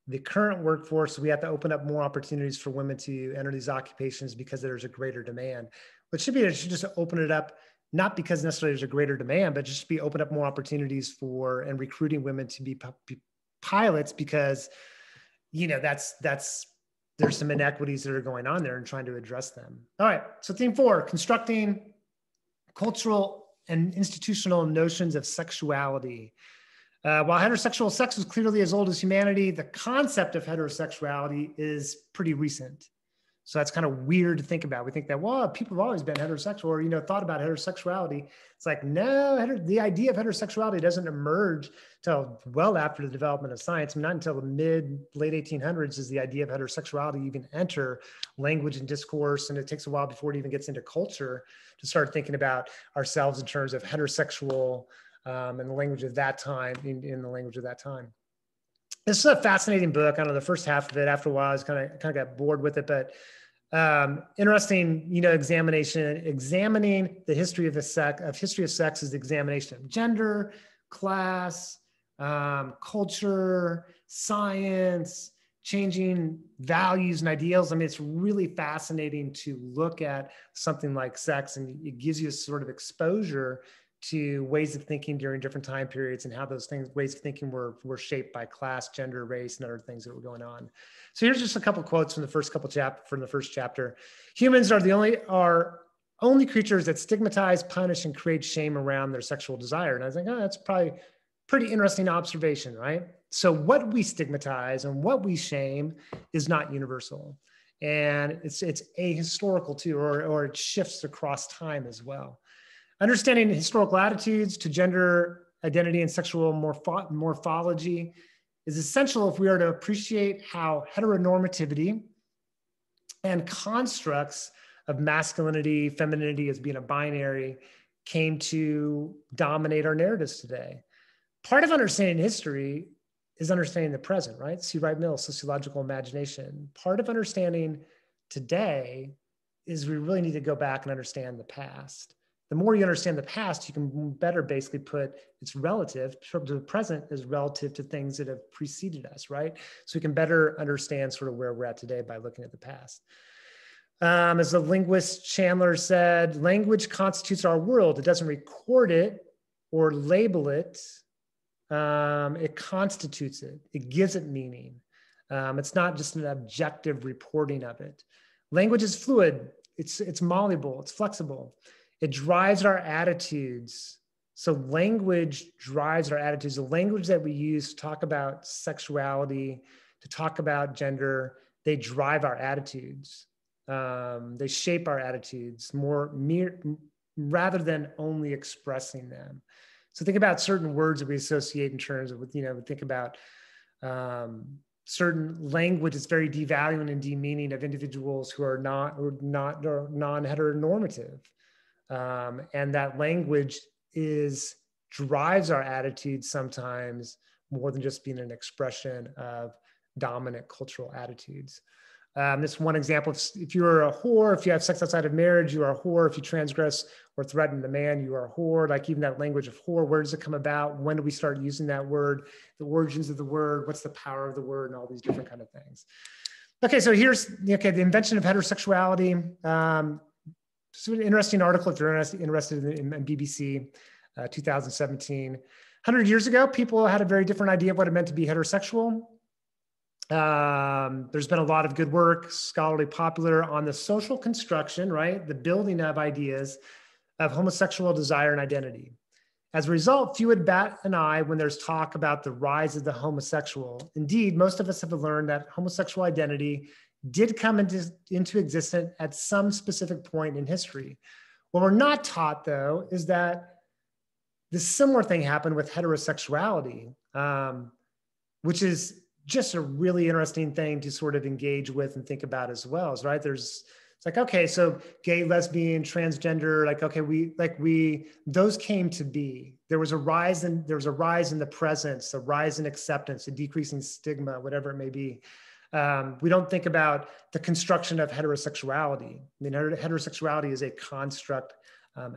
the current workforce. So we have to open up more opportunities for women to enter these occupations because there's a greater demand. It should just open it up, not because necessarily there's a greater demand, but just be open up more opportunities for and recruiting women to be pilots because, you know, there's some inequities that are going on there and trying to address them. All right. So theme 4, constructing cultural and institutional notions of sexuality. While heterosexual sex was clearly as old as humanity, the concept of heterosexuality is pretty recent. So that's kind of weird to think about. We think that, well, people have always been heterosexual or, you know, thought about heterosexuality. It's like, no, the idea of heterosexuality doesn't emerge till well after the development of science. Not until the late 1800s is the idea of heterosexuality even enter language and discourse. And it takes a while before it even gets into culture to start thinking about ourselves in terms of heterosexual in the language of that time, in the language of that time. This is a fascinating book. I don't know, the first half of it, after a while, I was kind of got bored with it, but Interesting, examining the history of sex is the examination of gender, class, culture, science, changing values and ideals. I mean, it's really fascinating to look at something like sex, and it gives you a sort of exposure to ways of thinking during different time periods and how those ways of thinking were shaped by class, gender, race, and other things that were going on. So here's just a couple quotes from the first chapter. Humans are only creatures that stigmatize, punish, and create shame around their sexual desire. And I was like, oh, that's probably pretty interesting observation, right? So what we stigmatize and what we shame is not universal. And it's ahistorical too, or it shifts across time as well. Understanding historical attitudes to gender identity and sexual morphology is essential if we are to appreciate how heteronormativity and constructs of masculinity, femininity as being a binary came to dominate our narratives today. Part of understanding history is understanding the present, right? C. Wright Mills, sociological imagination. Part of understanding today is we really need to go back and understand the past. The more you understand the past, you can better basically put its relative to the present as relative to things that have preceded us, right? So we can better understand sort of where we're at today by looking at the past. As the linguist Chandler said, language constitutes our world. It doesn't record it or label it. It constitutes it. It gives it meaning. It's not just an objective reporting of it. Language is fluid. It's malleable. It's flexible. It drives our attitudes. So language drives our attitudes. The language that we use to talk about sexuality, to talk about gender, they drive our attitudes. They shape our attitudes rather than only expressing them. So think about certain words that we associate in terms of, think about certain language that's very devaluing and demeaning of individuals who are non-heteronormative. And that language drives our attitudes sometimes more than just being an expression of dominant cultural attitudes. This one example, if you're a whore, if you have sex outside of marriage, you are a whore. If you transgress or threaten the man, you are a whore. Like even that language of whore, where does it come about? When do we start using that word? The origins of the word, what's the power of the word, and all these different kind of things. Okay, so here's the invention of heterosexuality. It's an interesting article if you're interested in BBC, 2017. 100 years ago, people had a very different idea of what it meant to be heterosexual. There's been a lot of good work, scholarly popular, on the social construction, right? The building of ideas of homosexual desire and identity. As a result, few would bat an eye when there's talk about the rise of the homosexual. Indeed, most of us have learned that homosexual identity did come into existence at some specific point in history. What we're not taught, though, is that this similar thing happened with heterosexuality, which is just a really interesting thing to sort of engage with and think about as well, right? It's like, okay, so gay, lesbian, transgender, those came to be. There was a rise in the presence, a rise in acceptance, a decrease in stigma, whatever it may be. We don't think about the construction of heterosexuality. I mean, heterosexuality is a construct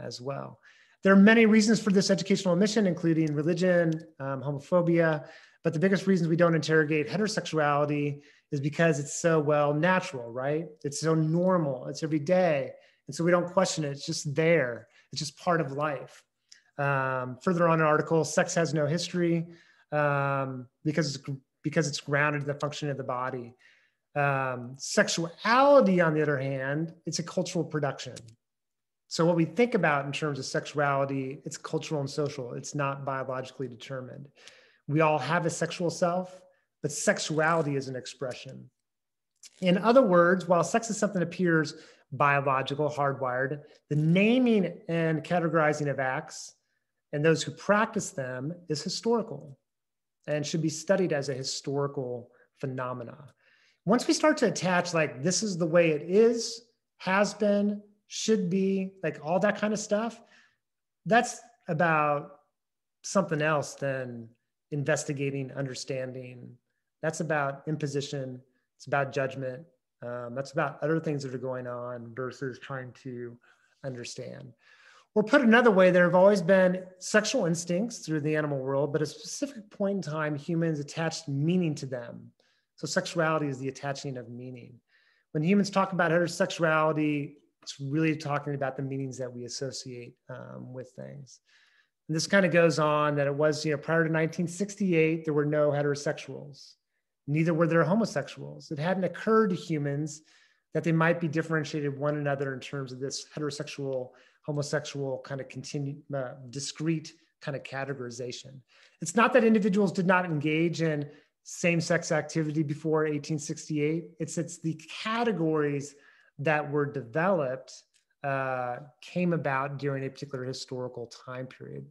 as well. There are many reasons for this educational omission, including religion, homophobia, but the biggest reasons we don't interrogate heterosexuality is because it's so natural, right? It's so normal, it's every day. And so we don't question it, it's just there. It's just part of life. Further on in the article, sex has no history because it's grounded in the function of the body. Sexuality, on the other hand, it's a cultural production. So what we think about in terms of sexuality, it's cultural and social. It's not biologically determined. We all have a sexual self, but sexuality is an expression. In other words, while sex is something that appears biological, hardwired, the naming and categorizing of acts and those who practice them is historical and should be studied as a historical phenomena. Once we start to attach, like, this is the way it is, has been, should be, like all that kind of stuff, that's about something else than investigating, understanding. That's about imposition. It's about judgment. That's about other things that are going on versus trying to understand. Or put another way, there have always been sexual instincts through the animal world, but at a specific point in time, humans attached meaning to them. So sexuality is the attaching of meaning. When humans talk about heterosexuality, it's really talking about the meanings that we associate with things. And this kind of goes on that it was, prior to 1968, there were no heterosexuals. Neither were there homosexuals. It hadn't occurred to humans that they might be differentiated one another in terms of this heterosexual, homosexual kind of discrete kind of categorization. It's not that individuals did not engage in same-sex activity before 1868. It's the categories that were developed came about during a particular historical time period.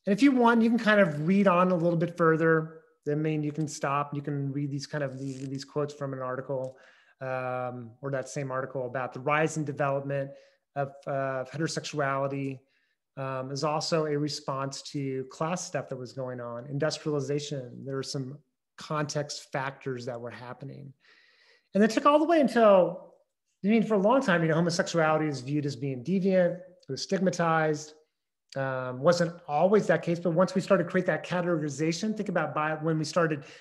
And if you want, you can kind of read on a little bit further. I mean, you can stop, you can read these quotes from an article or that same article about the rise and development of heterosexuality is also a response to class stuff that was going on, industrialization. There were some context factors that were happening. And it took all the way until, for a long time, homosexuality is viewed as being deviant, it was stigmatized. Wasn't always that case, but once we started to create that categorization, think about when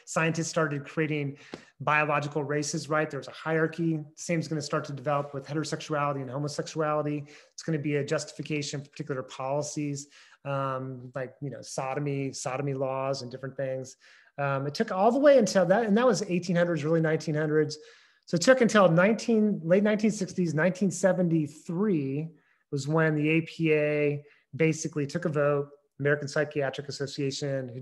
scientists started creating biological races, right? There was a hierarchy. Same is going to start to develop with heterosexuality and homosexuality. It's going to be a justification for particular policies, like, sodomy laws and different things. It took all the way until that, and that was 1800s, early 1900s. So it took until late 1960s, 1973 was when the APA basically took a vote, American Psychiatric Association,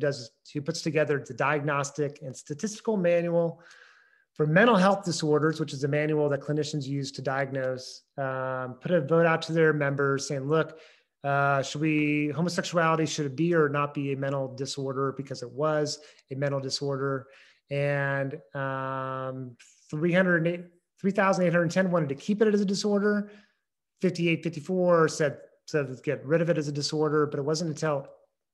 who puts together the Diagnostic and Statistical Manual for Mental Health Disorders, which is a manual that clinicians use to diagnose, put a vote out to their members saying, look, homosexuality, should it be or not be a mental disorder? Because it was a mental disorder. And 3,810 wanted to keep it as a disorder. 54 said get rid of it as a disorder, but it wasn't until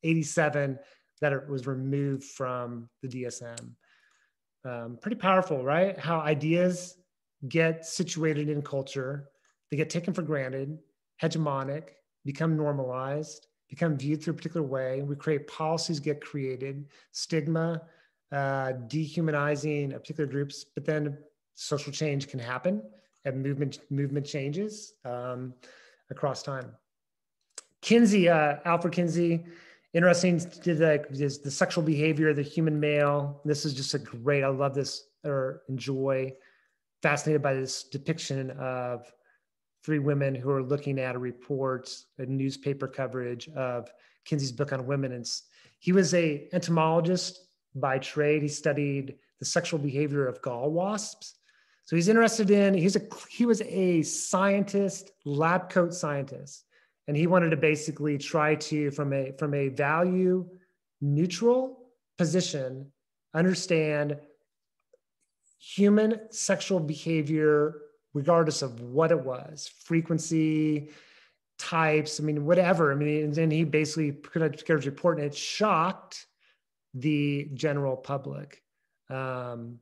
87 that it was removed from the DSM. Pretty powerful, right? How ideas get situated in culture, they get taken for granted, hegemonic, become normalized, become viewed through a particular way. We create policies, get created, stigma, dehumanizing particular groups, but then social change can happen and movement changes across time. Kinsey, Alfred Kinsey, interesting, did the sexual behavior of the human male. This is just I love this, or enjoy, fascinated by this depiction of three women who are looking at a newspaper coverage of Kinsey's book on women. And he was an entomologist by trade. He studied the sexual behavior of gall wasps. So he's interested in, he was a scientist, lab coat scientist. And he wanted to basically try to, from a value neutral position, understand human sexual behavior, regardless of what it was, frequency, types, whatever. And then he basically put together a report, and it shocked the general public. Then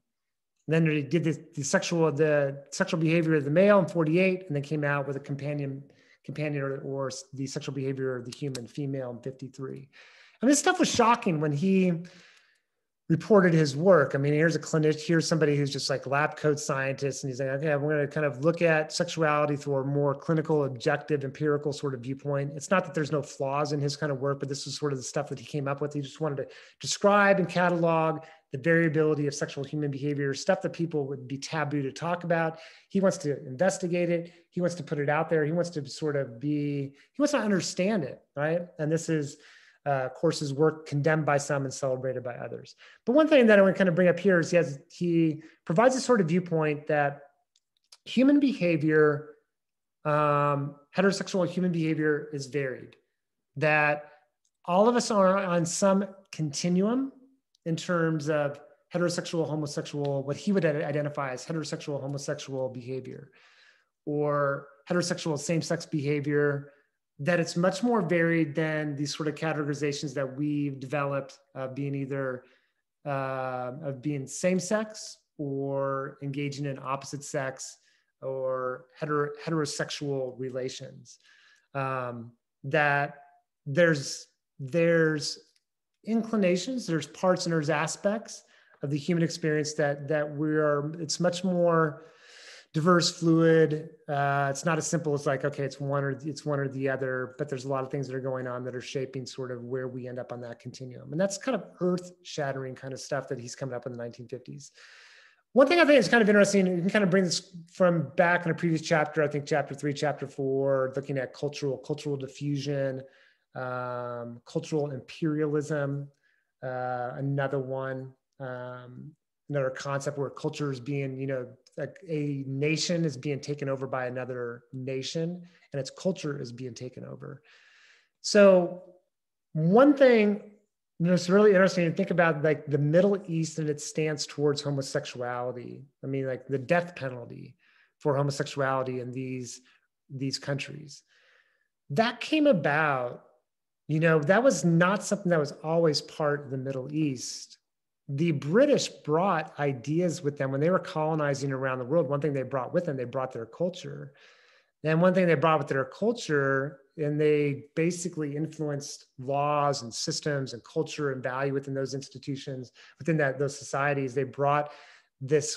he did the sexual behavior of the male in 48, and then came out with a companion or the sexual behavior of the human female in 53. This stuff was shocking when he reported his work. Here's a clinician, here's somebody who's just like lab coat scientist, and he's like, okay, we're going to kind of look at sexuality through a more clinical, objective, empirical sort of viewpoint. It's not that there's no flaws in his kind of work, but this is sort of the stuff that he came up with. He just wanted to describe and catalog the variability of sexual human behavior, stuff that people would be taboo to talk about. He wants to investigate it. He wants to put it out there. He wants to he wants to understand it, right? And this is, of course, his work condemned by some and celebrated by others. But one thing that I want to kind of bring up here is he provides a sort of viewpoint that human behavior, heterosexual human behavior is varied, that all of us are on some continuum in terms of heterosexual, homosexual, what he would identify as heterosexual, homosexual behavior, or heterosexual same-sex behavior, that it's much more varied than these sort of categorizations that we've developed of being either of being same-sex or engaging in opposite sex or heterosexual relations. That there's inclinations, there's parts and there's aspects of the human experience that it's much more diverse, fluid. It's not as simple as like, okay, it's one or the other, but there's a lot of things that are going on that are shaping sort of where we end up on that continuum. And that's kind of earth-shattering kind of stuff that he's coming up in the 1950s. One thing I think is kind of interesting, you can kind of bring this from back in a previous chapter, I think chapter 3, chapter 4, looking at cultural diffusion, cultural imperialism, another one, another concept where culture is being, you know, like a nation is being taken over by another nation and its culture is being taken over. So one thing, you know, it's really interesting to think about like the Middle East and its stance towards homosexuality. I mean, like the death penalty for homosexuality in these countries. That came about, you know, that was not something that was always part of the Middle East. The British brought ideas with them when they were colonizing around the world. One thing they brought with them, they brought their culture. And one thing they brought with their culture, and they basically influenced laws and systems and culture and value within those institutions, within those societies. They brought this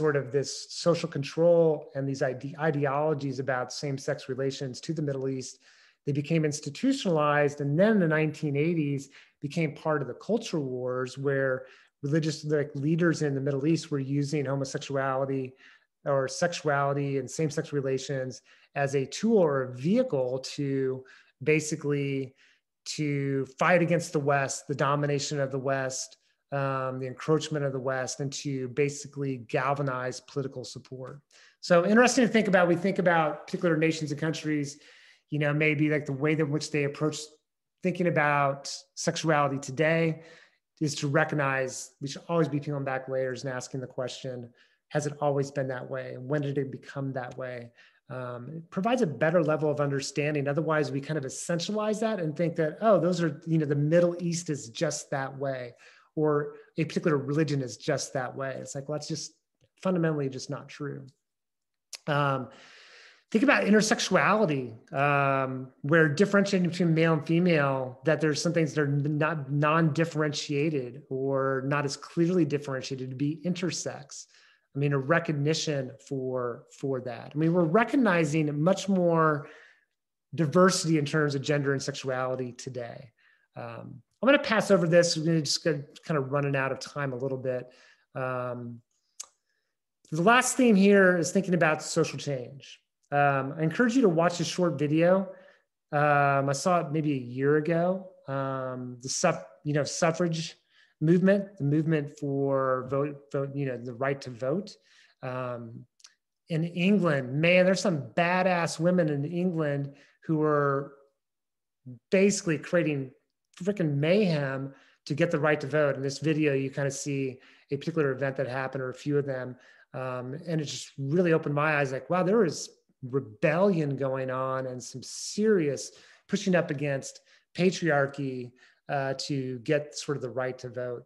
social control and these ideologies about same-sex relations to the Middle East. They became institutionalized, and then in the 1980s became part of the culture wars, where religious leaders in the Middle East were using homosexuality or sexuality and same-sex relations as a tool or a vehicle to basically to fight against the West, the domination of the West, the encroachment of the West, and to basically galvanize political support. So interesting to think about. We think about particular nations and countries, you know, maybe like the way in which they approach thinking about sexuality today is to recognize we should always be peeling back layers and asking the question, has it always been that way? And when did it become that way? It provides a better level of understanding. Otherwise, we kind of essentialize that and think that, oh, those are, you know, the Middle East is just that way, or a particular religion is just that way. It's like, well, that's just fundamentally just not true. Think about intersexuality, where differentiating between male and female, that there's some things that are not non-differentiated or not as clearly differentiated to be intersex. I mean, a recognition for that. I mean, we're recognizing much more diversity in terms of gender and sexuality today. I'm going to pass over this. We're going to just kind of running out of time a little bit. The last theme here is thinking about social change. I encourage you to watch a short video. I saw it maybe a year ago. The suffrage movement, the movement for vote, you know, the right to vote. In England, man, there's some badass women in England who are basically creating freaking mayhem to get the right to vote. In this video, you kind of see a particular event that happened, or a few of them. And it just really opened my eyes, like, wow, there is rebellion going on and some serious pushing up against patriarchy to get sort of the right to vote.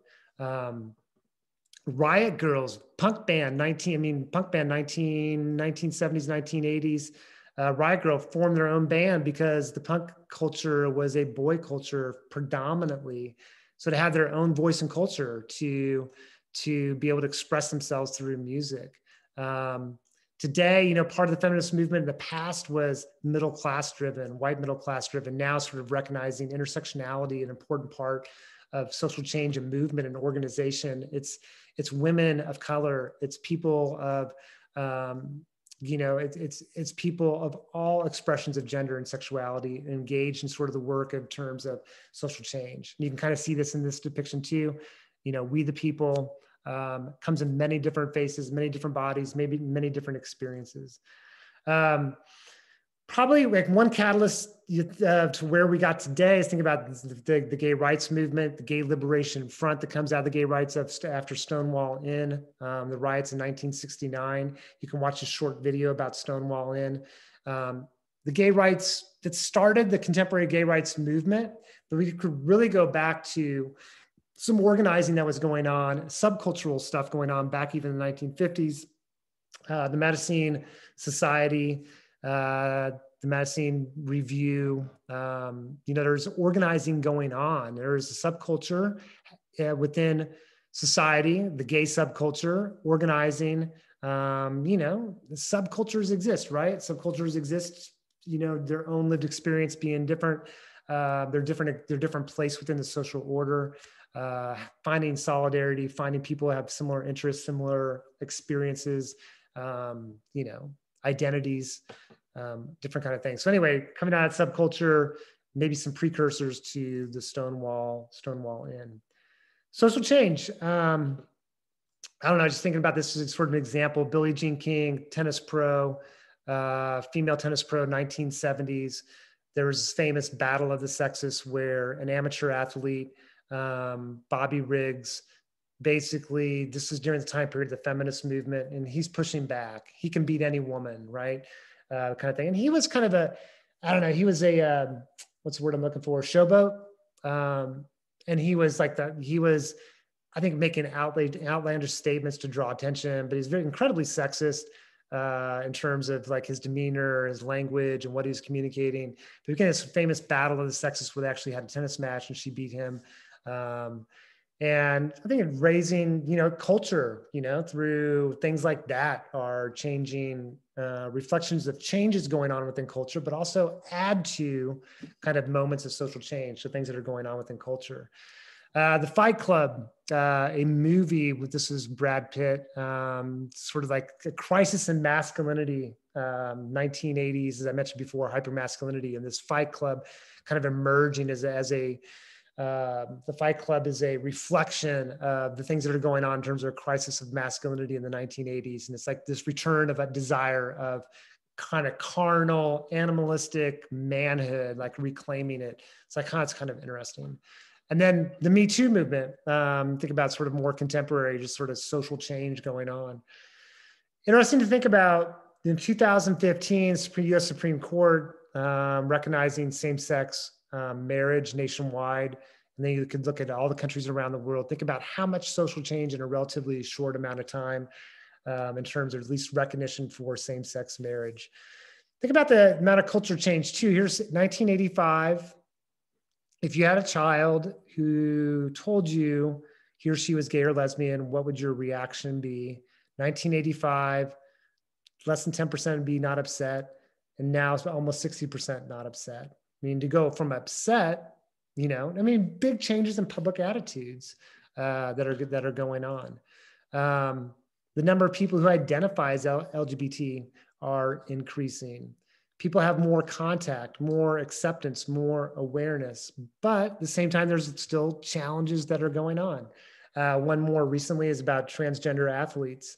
Riot Girls, punk band 1970s, 1980s. Riot Girl formed their own band because the punk culture was a boy culture predominantly. So to have their own voice and culture to be able to express themselves through music. Today, you know, part of the feminist movement in the past was middle class driven, white middle class driven. Now sort of recognizing intersectionality, an important part of social change and movement and organization. It's women of color. It's people of, you know, it's people of all expressions of gender and sexuality engaged in sort of the work in terms of social change. And you can kind of see this in this depiction too. You know, we the people comes in many different faces, many different bodies, maybe many different experiences. Probably like one catalyst to where we got today is think about the gay rights movement, the gay liberation front that comes out of the gay rights after Stonewall Inn, the riots in 1969. You can watch a short video about Stonewall Inn. The gay rights that started the contemporary gay rights movement, but we could really go back to some organizing that was going on, subcultural stuff going on back even in the 1950s. The Medicine Society, the Medicine Review, there's organizing going on. There's a subculture within society, the gay subculture, organizing. Subcultures exist, right? Subcultures exist, their own lived experience being different. They're different place within the social order. Finding solidarity, finding people who have similar interests, similar experiences, identities, different kind of things. So anyway, coming out of subculture, maybe some precursors to the Stonewall Inn. Social change. I don't know, just thinking about this as sort of an example. Billie Jean King, tennis pro, female tennis pro, 1970s. There was this famous battle of the sexes where an amateur athlete, Bobby Riggs, basically, this is during the time period of the feminist movement, and he's pushing back. He can beat any woman, right? Kind of thing. And he was kind of he was what's the word I'm looking for? Showboat. And he was I think, making outlandish statements to draw attention, but he's very incredibly sexist in terms of like his demeanor, his language, and what he's communicating. But we get this famous battle of the sexes where they actually had a tennis match and she beat him. And I think raising, culture, through things like that are changing reflections of changes going on within culture, but also add to kind of moments of social change. So things that are going on within culture. The Fight Club, a movie with, this is Brad Pitt, sort of like a crisis in masculinity, 1980s, as I mentioned before, hypermasculinity, and this Fight Club kind of emerging the Fight Club is a reflection of the things that are going on in terms of a crisis of masculinity in the 1980s. And it's like this return of a desire of kind of carnal, animalistic manhood, like reclaiming it. It's kind of interesting. And then the Me Too movement, think about sort of more contemporary, just sort of social change going on. Interesting to think about. In 2015, US Supreme Court recognizing same-sex marriage nationwide. And then you could look at all the countries around the world, think about how much social change in a relatively short amount of time in terms of at least recognition for same-sex marriage. Think about the amount of culture change too. Here's 1985. If you had a child who told you he or she was gay or lesbian, what would your reaction be? 1985, less than 10% would be not upset. And now it's almost 60% not upset. I mean, to go from upset, big changes in public attitudes that are going on. The number of people who identify as LGBT are increasing. People have more contact, more acceptance, more awareness, but at the same time, there's still challenges that are going on. One more recently is about transgender athletes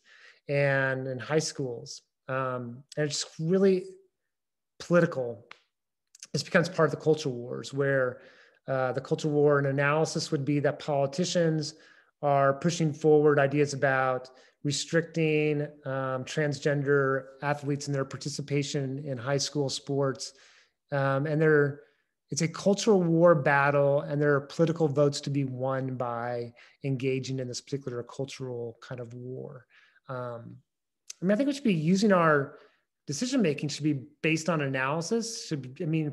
and in high schools. And it's really political. This becomes part of the culture wars, where the culture war and analysis would be that politicians are pushing forward ideas about restricting transgender athletes in their participation in high school sports. And it's a cultural war battle, and there are political votes to be won by engaging in this particular cultural kind of war. I think we should be using our decision-making should be based on analysis.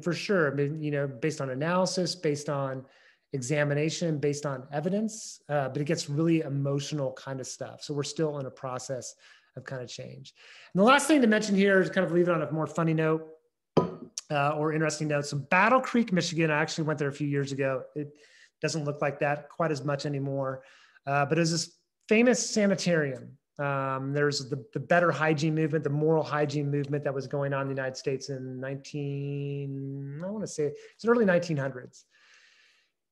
For sure. Based on analysis, based on examination, based on evidence, but it gets really emotional kind of stuff. So we're still in a process of kind of change. And the last thing to mention here is kind of leave it on a more funny note or interesting note. So Battle Creek, Michigan, I actually went there a few years ago. It doesn't look like that quite as much anymore, but it was this famous sanitarium. There's the better hygiene movement, the moral hygiene movement that was going on in the United States in it's the early 1900s.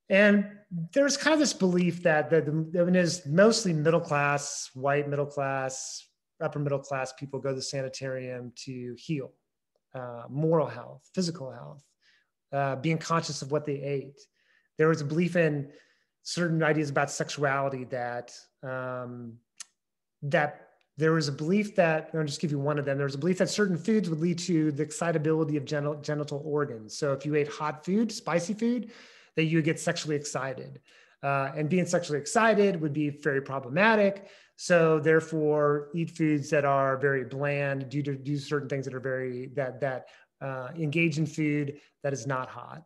And there's kind of this belief that it is mostly middle class, white middle class, upper middle class people go to the sanitarium to heal, moral health, physical health, being conscious of what they ate. There was a belief in certain ideas about sexuality that there was a belief that, I'll just give you one of them, there was a belief that certain foods would lead to the excitability of genital organs. So if you ate hot food, spicy food, that you would get sexually excited. And being sexually excited would be very problematic. So therefore, eat foods that are very bland, do certain things that are very, that engage in food that is not hot,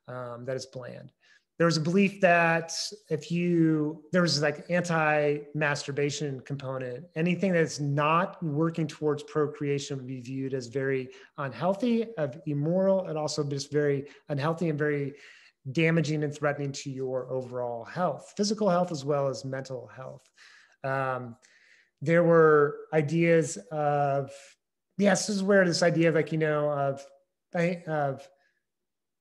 that is bland. There was a belief that there was like anti-masturbation component, anything that's not working towards procreation would be viewed as very unhealthy, immoral, and also just very unhealthy and very damaging and threatening to your overall health, physical health, as well as mental health. There were ideas of, yes, this is where this idea of like, of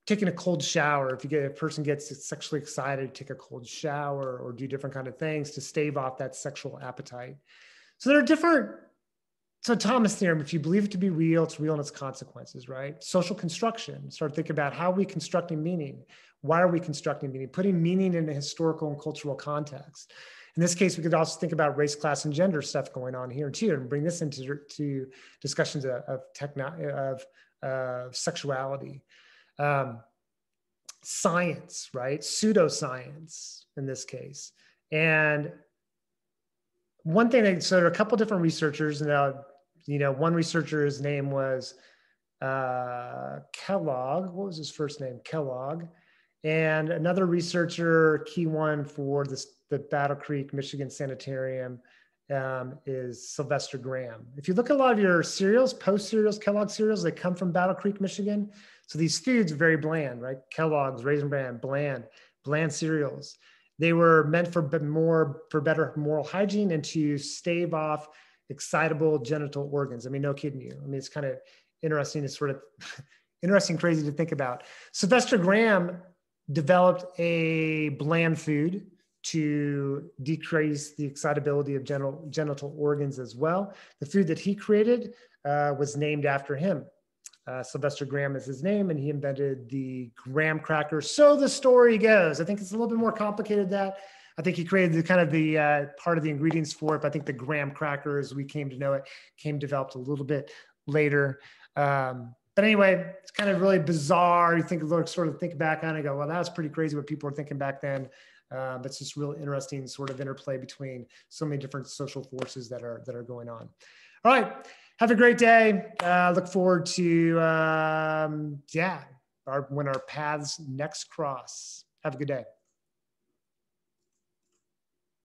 taking a cold shower. If a person gets sexually excited, take a cold shower or do different kind of things to stave off that sexual appetite. So there are different, so Thomas theorem, if you believe it to be real, it's real in its consequences, right? Social construction, start thinking about how are we constructing meaning? Why are we constructing meaning? Putting meaning in a historical and cultural context. In this case, we could also think about race, class, and gender stuff going on here too, and bring this into discussions of sexuality. Science, right? Pseudoscience in this case. And one thing, so there are a couple different researchers, and one researcher's name was Kellogg. What was his first name? Kellogg. And another researcher, key one for the Battle Creek, Michigan Sanitarium, is Sylvester Graham. If you look at a lot of your cereals, Post cereals, Kellogg cereals, they come from Battle Creek, Michigan. So these foods are very bland, right? Kellogg's, Raisin Bran, bland cereals. They were meant for better moral hygiene and to stave off excitable genital organs. I mean, no kidding you. I mean, it's kind of interesting. It's sort of interesting, crazy to think about. Sylvester Graham developed a bland food to decrease the excitability of genital organs as well. The food that he created was named after him. Sylvester Graham is his name, and he invented the graham cracker. So the story goes. I think it's a little bit more complicated than that. I think he created the part of the ingredients for it, but I think the graham cracker, as we came to know it, developed a little bit later. But anyway, it's kind of really bizarre. You sort of think back on it and go, well, that was pretty crazy what people were thinking back then. But it's just really interesting sort of interplay between so many different social forces that are going on. All right. Have a great day. Look forward to, when our paths next cross. Have a good day.